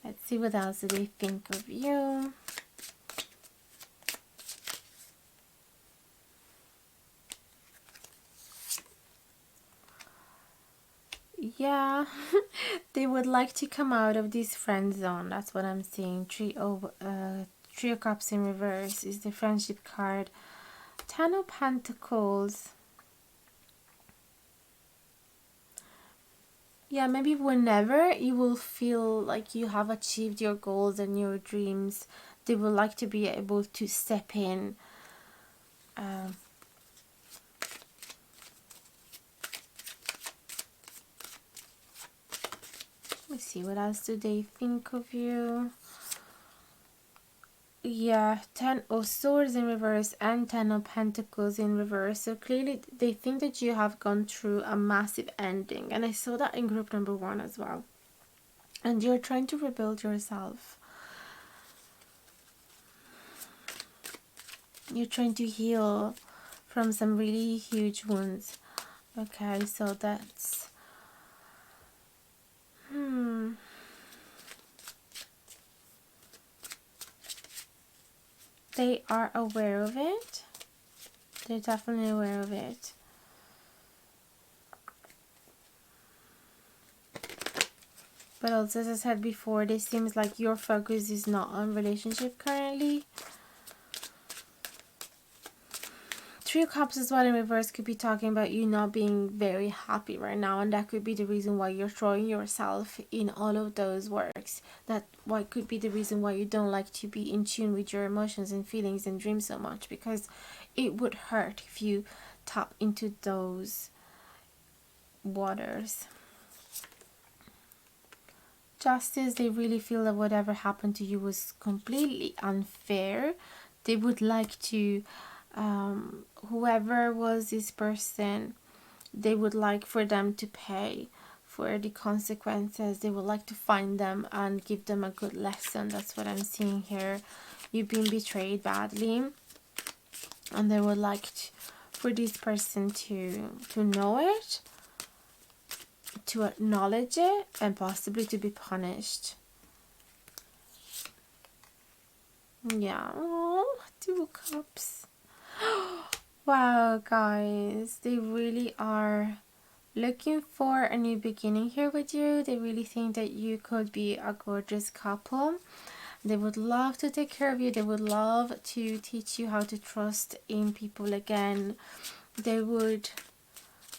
[SPEAKER 1] Let's see what else do they think of you. Yeah, they would like to come out of this friend zone. That's what I'm seeing. Three of Cups in reverse is the Friendship card. Ten of Pentacles. Yeah, maybe whenever you will feel like you have achieved your goals and your dreams, they would like to be able to step in. Let me see, what else do they think of you? Yeah, 10 of Swords in reverse and 10 of Pentacles in reverse. So clearly they think that you have gone through a massive ending. And I saw that in group number 1 as well. And you're trying to rebuild yourself. You're trying to heal from some really huge wounds. Okay, so that's... They are aware of it. They're definitely aware of it. But also, as I said before, this seems like your focus is not on relationship currently. Three of Cups as well in reverse could be talking about you not being very happy right now, and that could be the reason why you're throwing yourself in all of those works. That could be the reason why you don't like to be in tune with your emotions and feelings and dreams so much, because it would hurt if you tap into those waters. Justice, they really feel that whatever happened to you was completely unfair. They would like to whoever was this person, they would like for them to pay for the consequences. They would like to find them and give them a good lesson. That's what I'm seeing here. You've been betrayed badly, and they would like for this person to know it, to acknowledge it, and possibly to be punished. Yeah. Oh, Two of Cups. Wow, guys, they really are looking for a new beginning here with you. They really think that you could be a gorgeous couple. They would love to take care of you. They would love to teach you how to trust in people again. They would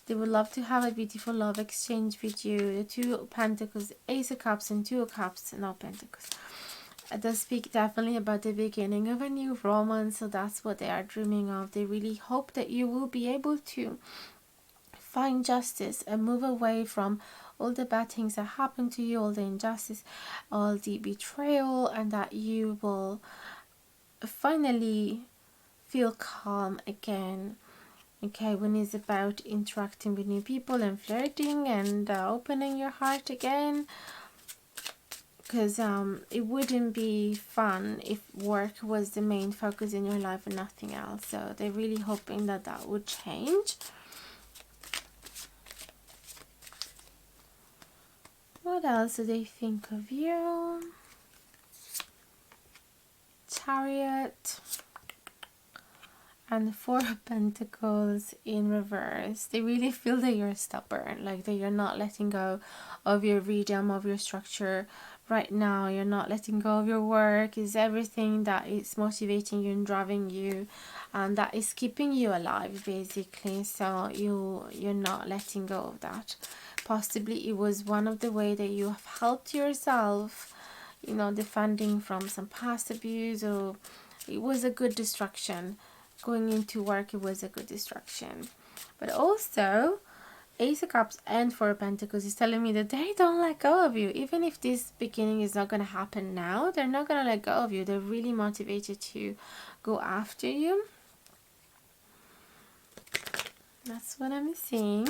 [SPEAKER 1] love to have a beautiful love exchange with you. The Two of Pentacles, Ace of Cups, and Two of Cups, not Pentacles. Does speak definitely about the beginning of a new romance, so that's what they are dreaming of. They really hope that you will be able to find justice and move away from all the bad things that happened to you, all the injustice, all the betrayal, and that you will finally feel calm again. Okay, when it's about interacting with new people and flirting and opening your heart again. Because it wouldn't be fun if work was the main focus in your life and nothing else. So they're really hoping that that would change. What else do they think of you? Chariot. And Four of Pentacles in reverse. They really feel that you're stubborn, like that you're not letting go of your freedom, of your structure. Right now, you're not letting go of your work. Is everything that is motivating you and driving you, and that is keeping you alive, basically. So you're not letting go of that. Possibly it was one of the way that you have helped yourself, you know, defending from some past abuse, or it was a good distraction. Going into work, it was a good distraction. But also, Ace of Cups and Four of Pentacles is telling me that they don't let go of you. Even if this beginning is not going to happen now, they're not going to let go of you. They're really motivated to go after you. That's what I'm seeing.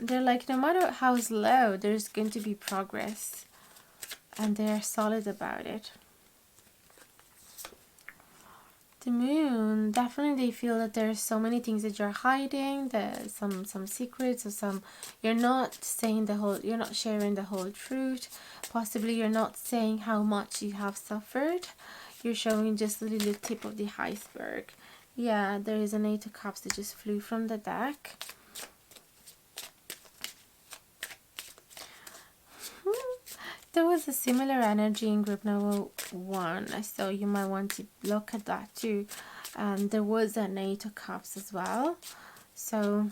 [SPEAKER 1] They're like, no matter how slow, there's going to be progress. And they're solid about it. The Moon, definitely they feel that there's so many things that you're hiding, there's some secrets, or some, you're not saying the whole, you're not sharing the whole truth. Possibly you're not saying how much you have suffered. You're showing just a little tip of the iceberg. Yeah, there is an Eight of Cups that just flew from the deck. there was a similar energy in group number 1, so you might want to look at that too. And there was an 8 of Cups as well, so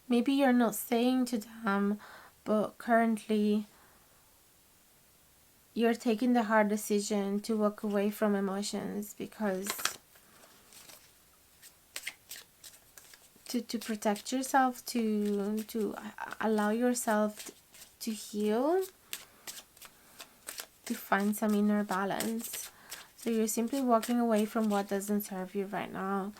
[SPEAKER 1] maybe you're not saying to them, but currently you're taking the hard decision to walk away from emotions because to protect yourself, to allow yourself to heal, to find some inner balance. So you're simply walking away from what doesn't serve you right now,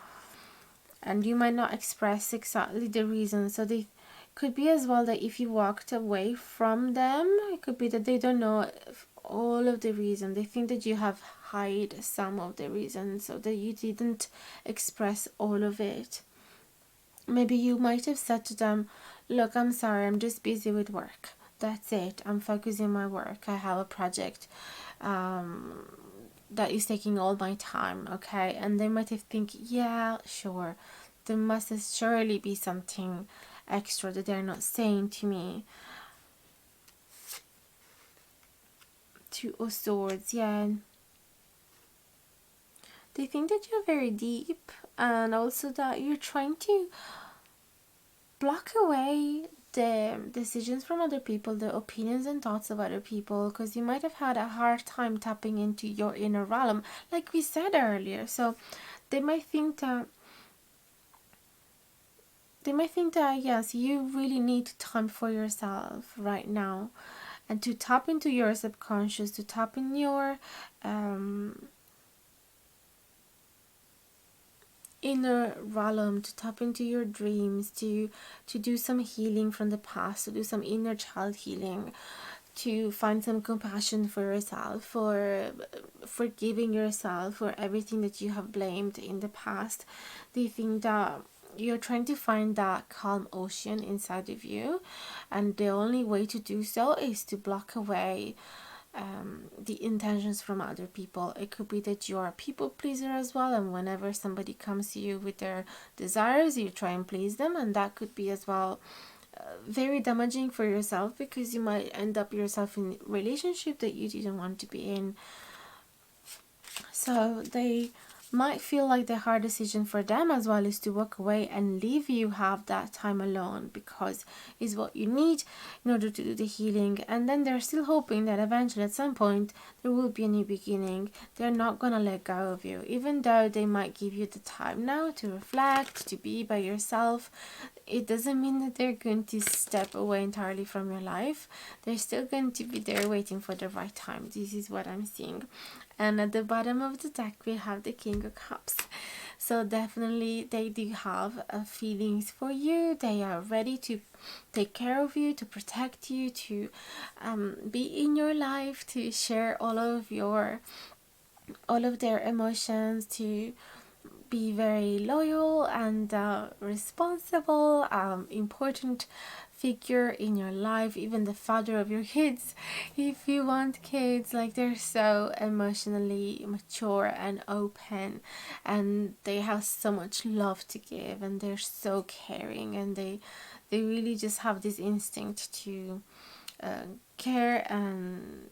[SPEAKER 1] and you might not express exactly the reason. So they could be as well that if you walked away from them, it could be that they don't know all of the reason. They think that you have hide some of the reasons, so that you didn't express all of it. Maybe you might have said to them, look, I'm sorry, I'm just busy with work. That's it. I'm focusing on my work. I have a project that is taking all my time, okay? And they might have think, yeah, sure. There must surely be something extra that they're not saying to me. 2 of Swords, yeah. They think that you're very deep, and also that you're trying to block away the decisions from other people, the opinions and thoughts of other people, because you might have had a hard time tapping into your inner realm, like we said earlier. So they might think that yes, you really need time for yourself right now, and to tap into your subconscious, to tap in your inner realm, to tap into your dreams, to do some healing from the past, to do some inner child healing, to find some compassion for yourself, for forgiving yourself for everything that you have blamed in the past. They think that you're trying to find that calm ocean inside of you, and the only way to do so is to block away the intentions from other people. It could be that you're a people pleaser as well, and whenever somebody comes to you with their desires, you try and please them, and that could be as well very damaging for yourself, because you might end up yourself in a relationship that you didn't want to be in. So they might feel like the hard decision for them as well is to walk away and leave you have that time alone, because it's what you need in order to do the healing. And then they're still hoping that eventually at some point there will be a new beginning. They're not gonna let go of you, even though they might give you the time now to reflect, to be by yourself. It doesn't mean that they're going to step away entirely from your life. They're still going to be there waiting for the right time. This is what I'm seeing. And at the bottom of the deck we have the King of Cups. So definitely they do have feelings for you. They are ready to take care of you, to protect you, to be in your life, to share all of their emotions, to be very loyal and responsible, important figure in your life, even the father of your kids if you want kids. Like, they're so emotionally mature and open, and they have so much love to give, and they're so caring, and they really just have this instinct to care, and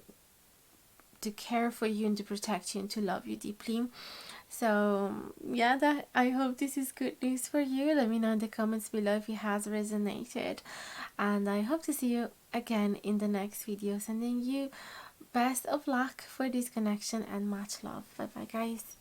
[SPEAKER 1] to care for you, and to protect you, and to love you deeply. So yeah, I hope this is good news for you. Let me know in the comments below if it has resonated, and I hope to see you again in the next video. Sending you best of luck for this connection and much love. Bye bye, guys.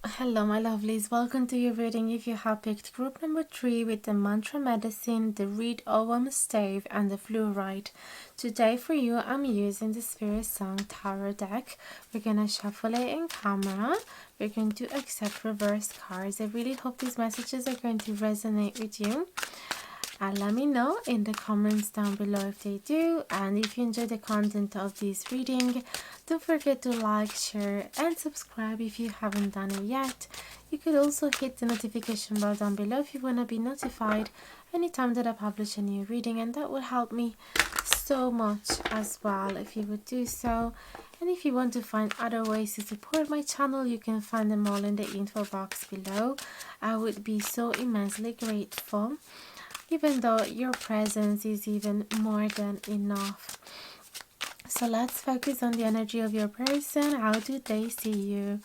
[SPEAKER 1] Hello my lovelies, welcome to your reading. If you have picked group number 3 with the Mantra Medicine, the Reed Owam Stave and the Fluorite, today for you I'm using the Spirit Song Tarot deck. We're gonna shuffle it in camera. We're going to accept reverse cards. I really hope these messages are going to resonate with you. Let me know in the comments down below if they do, and if you enjoy the content of this reading, don't forget to like, share and subscribe if you haven't done it yet. You could also hit the notification bell down below if you want to be notified anytime that I publish a new reading, and that would help me so much as well if you would do so. And if you want to find other ways to support my channel, you can find them all in the info box below. I would be so immensely grateful. even though your presence is even more than enough. So let's focus on the energy of your person. How do they see you?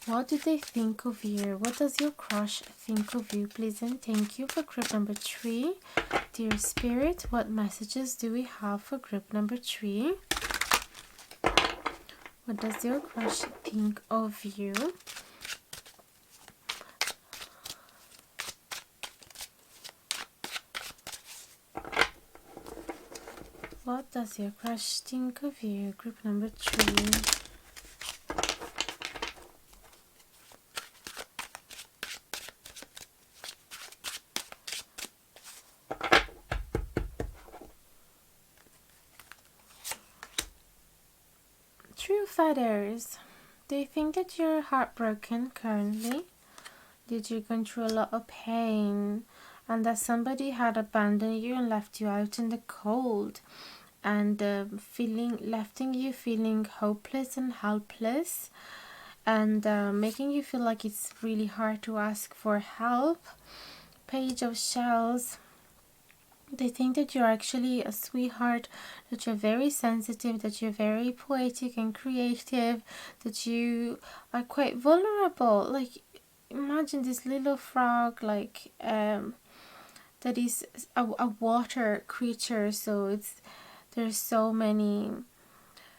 [SPEAKER 1] What do they think of you? What does your crush think of you? Please and thank you for group number 3. Dear Spirit, what messages do we have for group number 3? What does your crush think of you? What does your crush think of you? Group number 3. True Feathers. Do you think that you're heartbroken currently? Did you go through a lot of pain and that somebody had abandoned you and left you out in the cold and leaving you feeling hopeless and helpless and making you feel like it's really hard to ask for help? Page of Shells. They think that you're actually a sweetheart, that you're very sensitive, that you're very poetic and creative, that you are quite vulnerable. Like, imagine this little frog, like, that is a water creature, so there's so many,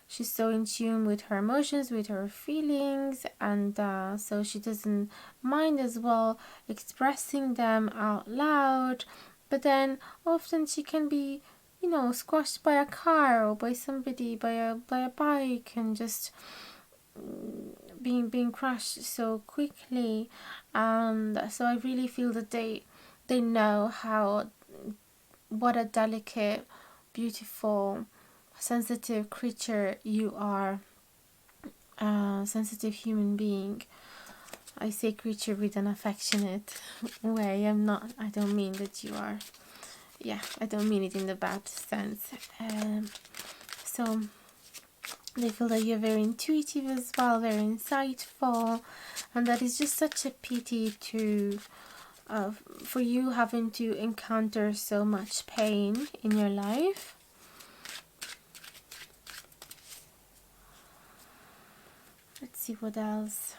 [SPEAKER 1] she's so in tune with her emotions, with her feelings, and so she doesn't mind as well expressing them out loud. But then often she can be, squashed by a car or by somebody, by a bike, and just being crushed so quickly. And so I really feel that they know what a delicate, beautiful, sensitive creature you are. Sensitive human being. I say creature with an affectionate way. I don't mean that you are, I don't mean it in the bad sense. So they feel that you're very intuitive as well, very insightful, and that is just such a pity for you having to encounter so much pain in your life. Let's see what else.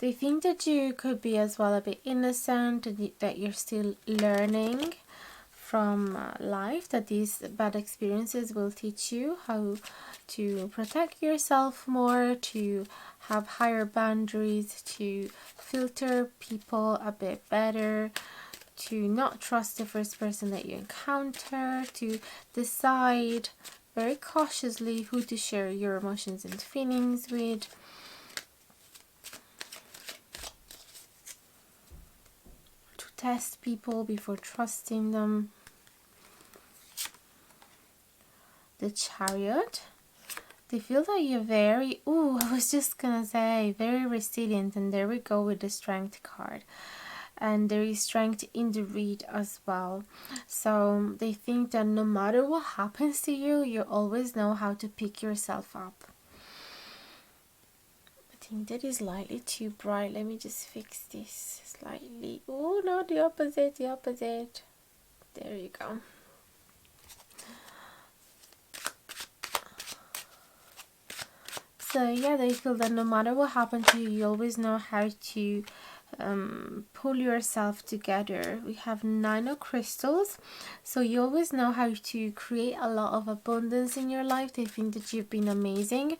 [SPEAKER 1] They think that you could be as well a bit innocent, and that you're still learning from life, that these bad experiences will teach you how to protect yourself more, to have higher boundaries, to filter people a bit better, to not trust the first person that you encounter, to decide very cautiously who to share your emotions and feelings with. Test people before trusting them. The Chariot. They feel that you're very, I was just gonna say, very resilient, and there we go with the Strength card. And there is strength in the read as well. So they think that no matter what happens to you, you always know how to pick yourself up. I think that is slightly too bright. Let me just fix this slightly. Oh no, the opposite. There you go. So yeah, they feel that no matter what happened to you, you always know how to pull yourself together. We have 9 of crystals, so you always know how to create a lot of abundance in your life. They think that you've been amazing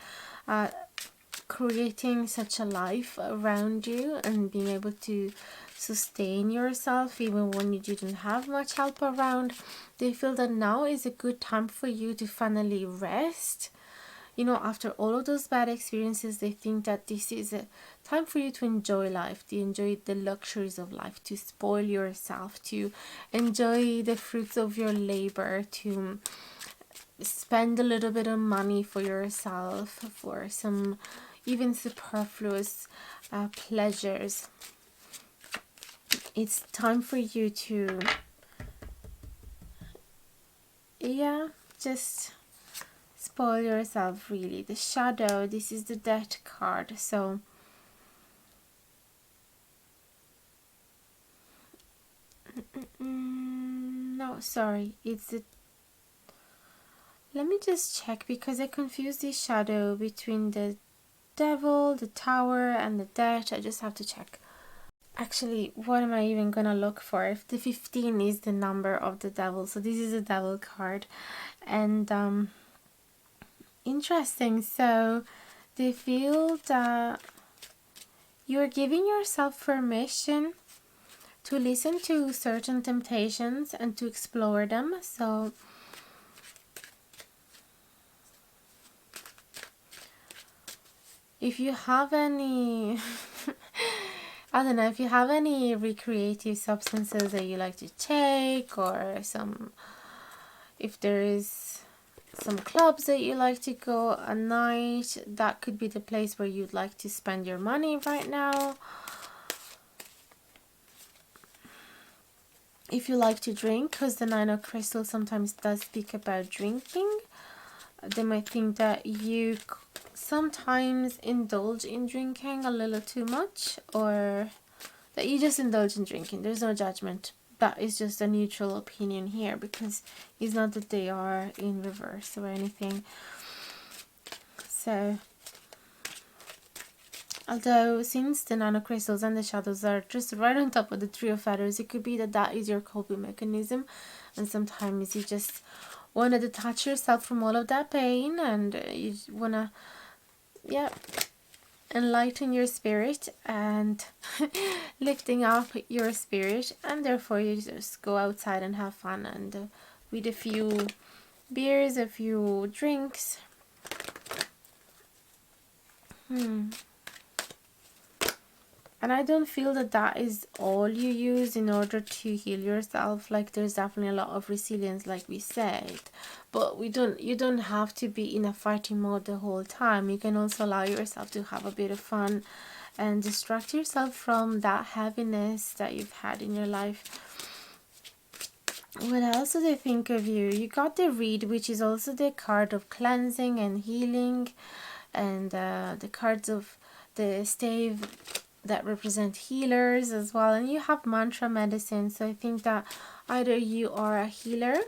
[SPEAKER 1] creating such a life around you and being able to sustain yourself even when you didn't have much help around. They feel that now is a good time for you to finally rest. After all of those bad experiences, they think that this is a time for you to enjoy life, to enjoy the luxuries of life, to spoil yourself, to enjoy the fruits of your labor, to spend a little bit of money for yourself, for some even superfluous pleasures. It's time for you to just spoil yourself, really. The Shadow, this is the Death card. So No, sorry, it's the... Let me just check, because I confused the shadow between the devil, the tower, and the death. I just have to check. Actually, what am I even gonna look for if the 15 is the number of the devil? So this is a devil card. And interesting. So they feel that you're giving yourself permission to listen to certain temptations and to explore them. So if you have any I don't know, if you have any recreative substances that you like to take, or if there is some clubs that you like to go at night, that could be the place where you'd like to spend your money right now. If you like to drink, because the Nine of Crystals sometimes does speak about drinking, they might think that you sometimes indulge in drinking a little too much, or that you just indulge in drinking. There's no judgment. That is just a neutral opinion here, because it's not that they are in reverse or anything. So, although since the Nine of Crystals and the shadows are just right on top of the Three of Feathers, it could be that that is your coping mechanism, and sometimes you just want to detach yourself from all of that pain, and you want to, yeah, enlighten your spirit and lifting up your spirit, and therefore you just go outside and have fun, and with a few beers, a few drinks. And I don't feel that that is all you use in order to heal yourself. Like, there's definitely a lot of resilience, like we said, but you don't have to be in a fighting mode the whole time. You can also allow yourself to have a bit of fun and distract yourself from that heaviness that you've had in your life. What else do they think of you? You got the Reed, which is also the card of cleansing and healing, and the cards of the stave that represent healers as well. And you have mantra medicine, so I think that either you are a healer,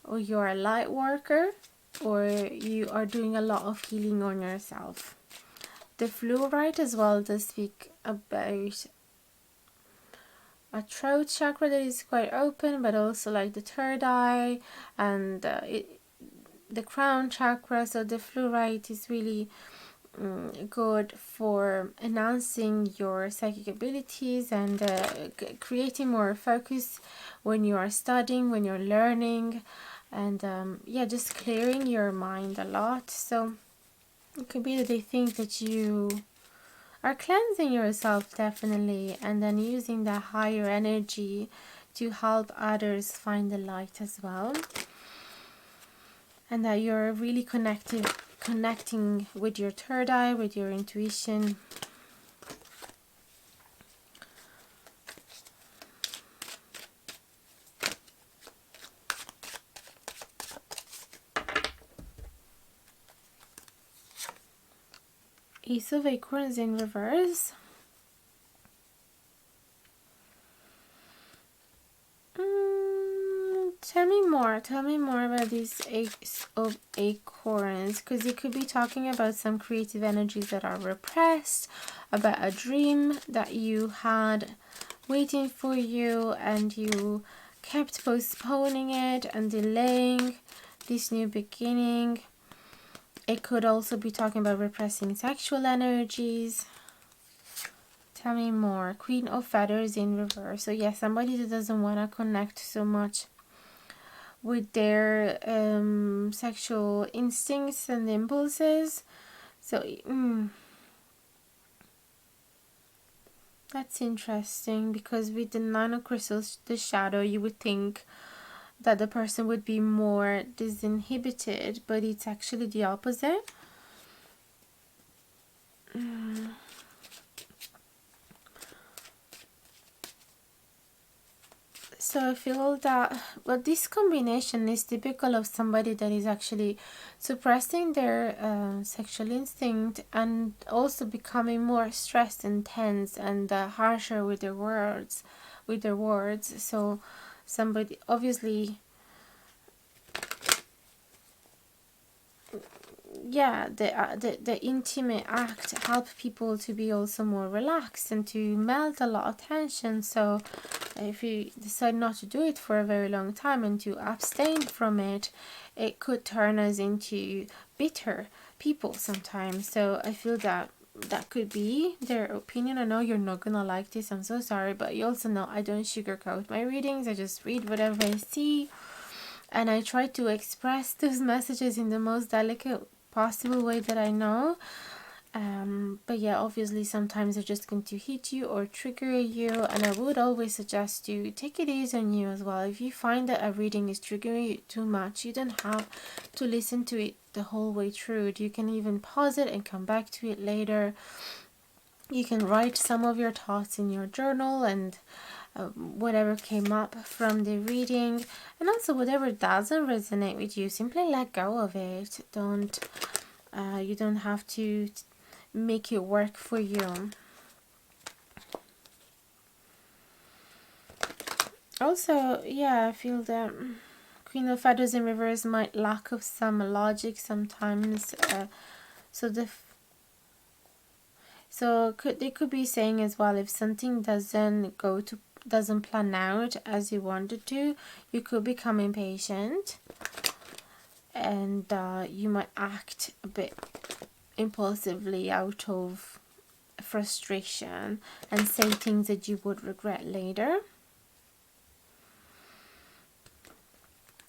[SPEAKER 1] or you're a light worker, or you are doing a lot of healing on yourself. The fluorite as well does speak about a throat chakra that is quite open, but also like the third eye and the crown chakra. So the fluorite is really good for enhancing your psychic abilities and creating more focus when you are studying, when you're learning, and yeah, just clearing your mind a lot. So it could be that they think that you are cleansing yourself, definitely, and then using that higher energy to help others find the light as well, and that you're really connecting with your third eye, with your intuition. Ace of Acorns in reverse. Tell me more about this Ace of Acorns, because you could be talking about some creative energies that are repressed, about a dream that you had waiting for you and you kept postponing it and delaying this new beginning. It could also be talking about repressing sexual energies. Tell me more. Queen of Feathers in reverse. So yeah, somebody that doesn't want to connect so much with their sexual instincts and impulses. So that's interesting, because with the Nine of Crystals, the shadow, you would think that the person would be more disinhibited, but it's actually the opposite. So I feel that, well, this combination is typical of somebody that is actually suppressing their sexual instinct, and also becoming more stressed and tense and harsher with their words, with their words. So somebody obviously, yeah, the intimate act help people to be also more relaxed and to melt a lot of tension. So if you decide not to do it for a very long time and to abstain from it, it could turn us into bitter people sometimes. So I feel that that could be their opinion. I know you're not gonna like this, I'm so sorry, but you also know I don't sugarcoat my readings. I just read whatever I see, and I try to express those messages in the most delicate possible way that I know. But yeah, obviously sometimes they're just going to hit you or trigger you, and I would always suggest you take it easy on you as well. If you find that a reading is triggering you too much, you don't have to listen to it the whole way through. You can even pause it and come back to it later. You can write some of your thoughts in your journal, and whatever came up from the reading, and also whatever doesn't resonate with you, simply let go of it. Don't you don't have to make it work for you. Also, yeah, I feel that Queen of Feathers in reverse might lack of some logic sometimes. They could be saying as well, if something doesn't plan out as you wanted to, you could become impatient, and you might act a bit impulsively out of frustration and say things that you would regret later.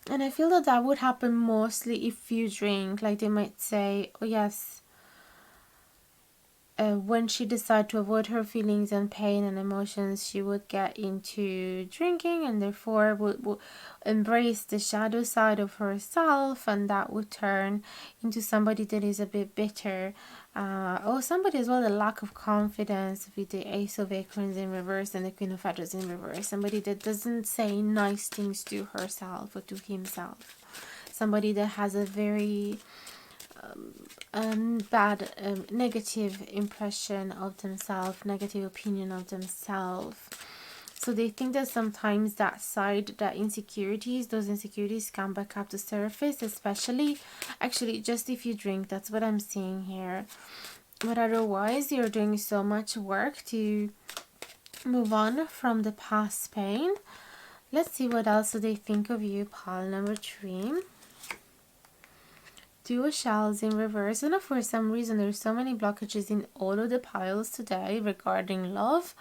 [SPEAKER 1] And I feel that would happen mostly if you drink. Like they might say, oh yes, when she decided to avoid her feelings and pain and emotions, she would get into drinking, and therefore would embrace the shadow side of herself, and that would turn into somebody that is a bit bitter, or somebody as well, a lack of confidence with the Ace of Acorns in reverse and the Queen of Feathers in reverse. Somebody that doesn't say nice things to herself or to himself. Somebody that has a very bad negative impression of themselves, negative opinion of themselves. So they think that sometimes that side, that those insecurities come back up to surface, especially actually just if you drink. That's what I'm seeing here. But otherwise, you're doing so much work to move on from the past pain. Let's see what else do they think of you. Pile number 3. Dual shells in reverse. And for some reason there's so many blockages in all of the piles today regarding love.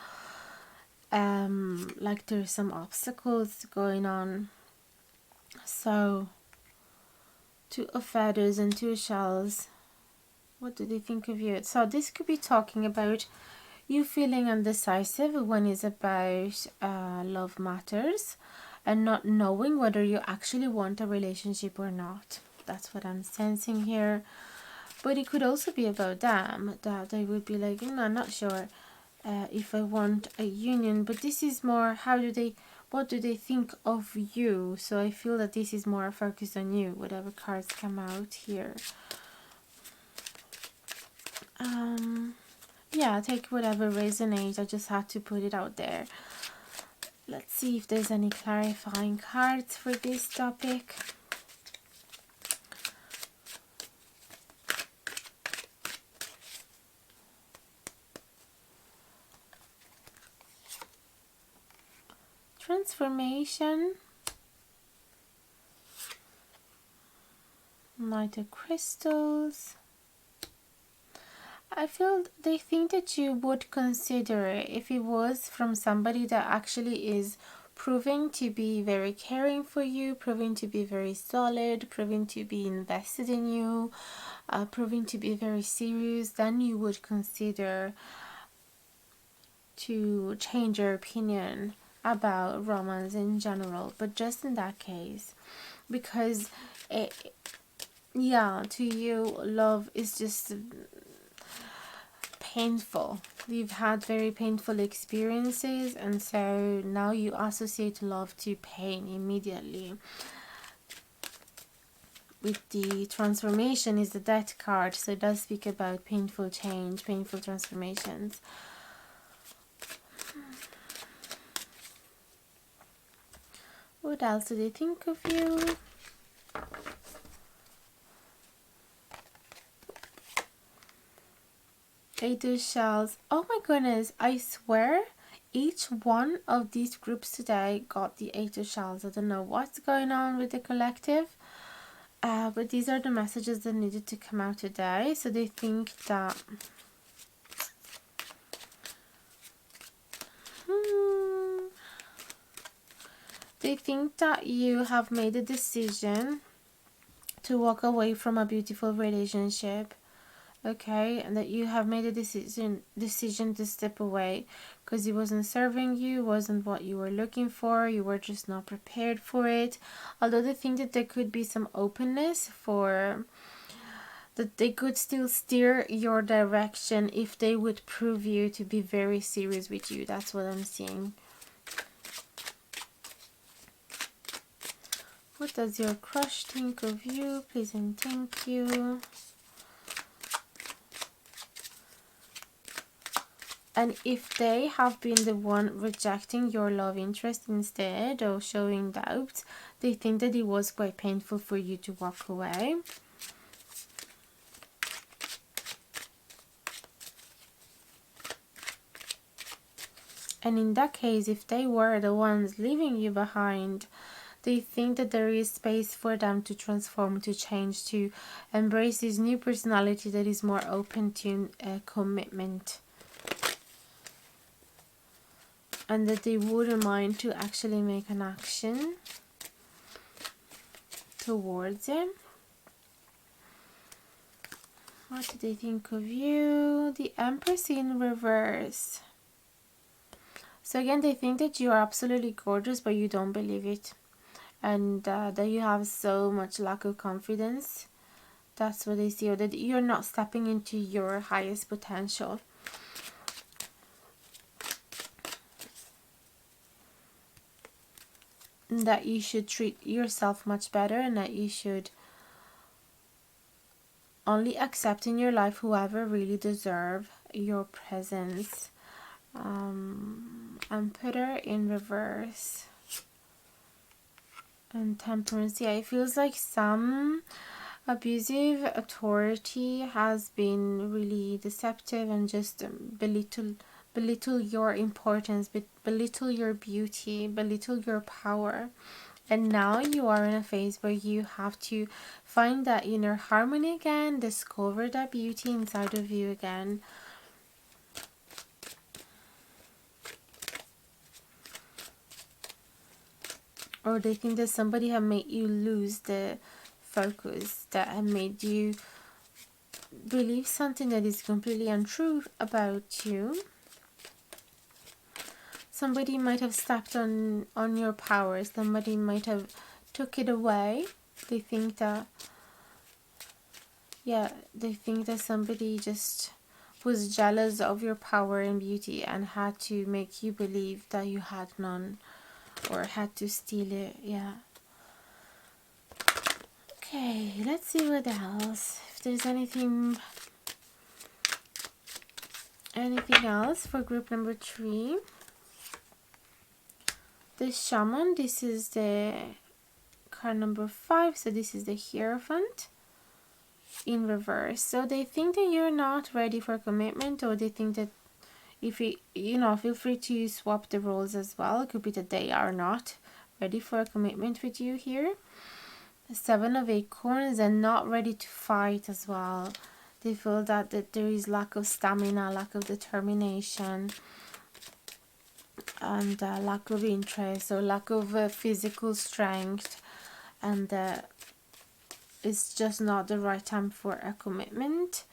[SPEAKER 1] Like there's some obstacles going on. So 2 of feathers and 2 shells. What do they think of you? So this could be talking about you feeling undecisive. One is about love matters and not knowing whether you actually want a relationship or not. That's what I'm sensing here. But it could also be about them, that they would be like, I'm not sure if I want a union. But this is more, what do they think of you? So I feel that this is more focused on you, whatever cards come out here. Yeah, take whatever resonates. I just had to put it out there. Let's see if there's any clarifying cards for this topic. Transformation, Knight of Crystals. I feel they think that you would consider it if it was from somebody that actually is proving to be very caring for you, proving to be very solid, proving to be invested in you, proving to be very serious. Then you would consider to change your opinion about romance in general. But just in that case, because to you love is just painful. You've had very painful experiences, and so now you associate love to pain immediately. With the transformation is the Death card, so it does speak about painful change, painful transformations. What else do they think of you? Eight of Shells. Oh my goodness, I swear each one of these groups today got the Eight of Shells. I don't know what's going on with the collective, but these are the messages that needed to come out today. So they think that they think that you have made a decision to walk away from a beautiful relationship. Okay, and that you have made a decision to step away because it wasn't serving you, wasn't what you were looking for, you were just not prepared for it. Although they think that there could be some openness for that, they could still steer your direction if they would prove you to be very serious with you. That's what I'm seeing. What does your crush think of you? Please and thank you. And if they have been the one rejecting your love interest instead or showing doubt, they think that it was quite painful for you to walk away. And in that case, if they were the ones leaving you behind, they think that there is space for them to transform, to change, to embrace this new personality that is more open to commitment. And that they wouldn't mind to actually make an action towards it. What do they think of you? The Empress in reverse. So again, they think that you are absolutely gorgeous, but you don't believe it. And that you have so much lack of confidence. That's what they see. Or that you're not stepping into your highest potential. That you should treat yourself much better, and that you should only accept in your life whoever really deserve your presence. Emperor in reverse and Temperance. Yeah, it feels like some abusive authority has been really deceptive and just belittle your importance, belittle your beauty, belittle your power. And now you are in a phase where you have to find that inner harmony again, discover that beauty inside of you again. Or they think that somebody have made you lose the focus, that have made you believe something that is completely untrue about you. Somebody might have stepped on your power. Somebody might have took it away. They think that, yeah, they think that somebody just was jealous of your power and beauty and had to make you believe that you had none, or had to steal it. Yeah. Okay, let's see what else. If there's anything else for group number 3. The Shaman, this is the card number 5, so this is the Hierophant in reverse. So they think that you're not ready for commitment, or they think that if feel free to swap the roles as well. It could be that they are not ready for a commitment with you here. The 7 of Acorns, and not ready to fight as well. They feel that there is lack of stamina, lack of determination, and lack of interest, or lack of physical strength, and it's just not the right time for a commitment.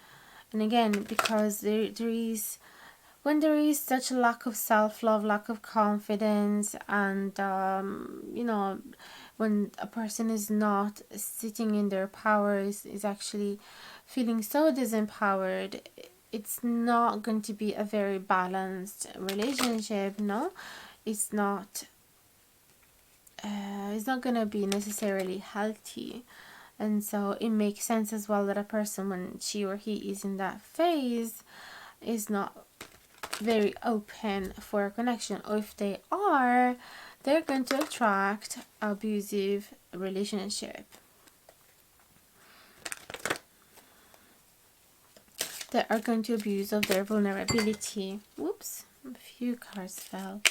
[SPEAKER 1] And again, because when there is such a lack of self-love, lack of confidence, and when a person is not sitting in their power, is actually feeling so disempowered, it's not going to be a very balanced relationship. No, it's not going to be necessarily healthy. And so it makes sense as well that a person, when she or he is in that phase, is not very open for a connection. Or if they are, they're going to attract abusive relationship. They are going to abuse of their vulnerability. Whoops, a few cards fell.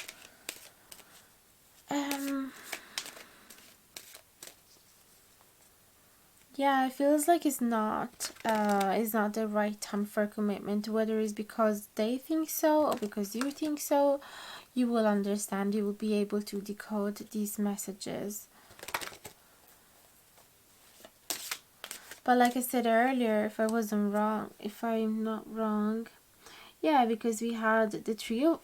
[SPEAKER 1] Yeah, it feels like it's not the right time for commitment, whether it's because they think so or because you think so. You will understand, you will be able to decode these messages. But like I said earlier, if I'm not wrong, yeah, because we had the trio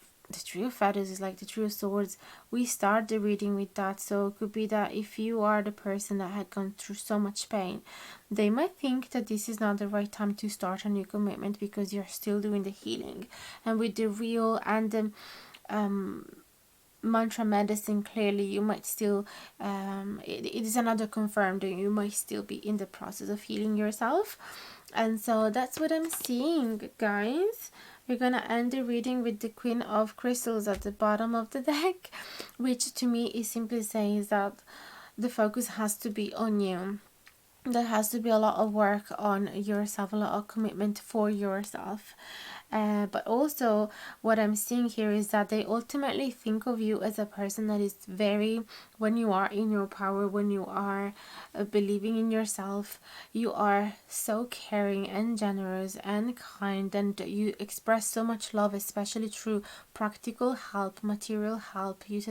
[SPEAKER 1] of feathers is like the trio of swords. We start the reading with that, so it could be that if you are the person that had gone through so much pain, they might think that this is not the right time to start a new commitment because you're still doing the healing. And with the real and the mantra medicine, clearly you might still it is another confirmed that you might still be in the process of healing yourself. And so that's what I'm seeing, guys. We're gonna end the reading with the Queen of Crystals at the bottom of the deck, which to me is simply saying that the focus has to be on you. There has to be a lot of work on yourself, a lot of commitment for yourself. But also what I'm seeing here is that they ultimately think of you as a person that is very, when you are in your power, when you are believing in yourself, you are so caring and generous and kind, and you express so much love, especially through practical help, material help. You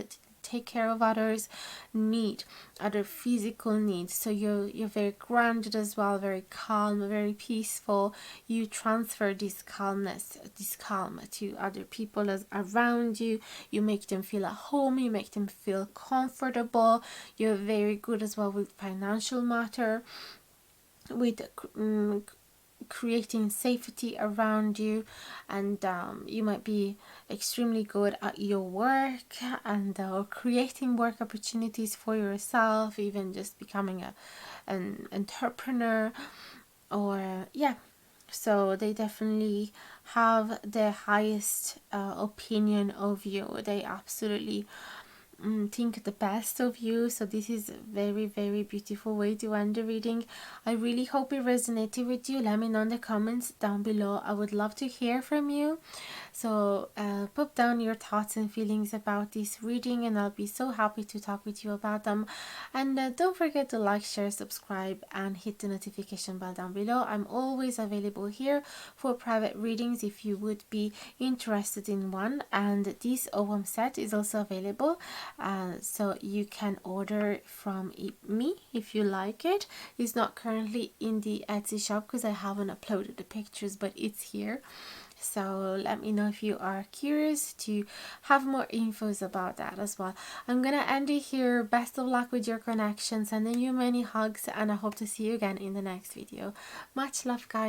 [SPEAKER 1] take care of others' need, other physical needs. So you're very grounded as well, very calm, very peaceful. You transfer this calm to other people as around you. You make them feel at home, you make them feel comfortable. You're very good as well with financial matter, with creating safety around you, and you might be extremely good at your work and creating work opportunities for yourself, even just becoming an entrepreneur, or yeah. So they definitely have the highest opinion of you. They absolutely think the best of you. So this is a very, very beautiful way to end the reading. I really hope it resonated with you. Let me know in the comments down below. I would love to hear from you. So put down your thoughts and feelings about this reading, and I'll be so happy to talk with you about them. And don't forget to like, share, subscribe, and hit the notification bell down below. I'm always available here for private readings if you would be interested in one. And this OM set is also available, so you can order from me if you like it. It's not currently in the Etsy shop because I haven't uploaded the pictures, but it's here. So let me know if you are curious to have more infos about that as well. I'm gonna end it here. Best of luck with your connection, sending you many hugs, and I hope to see you again in the next video. Much love, guys.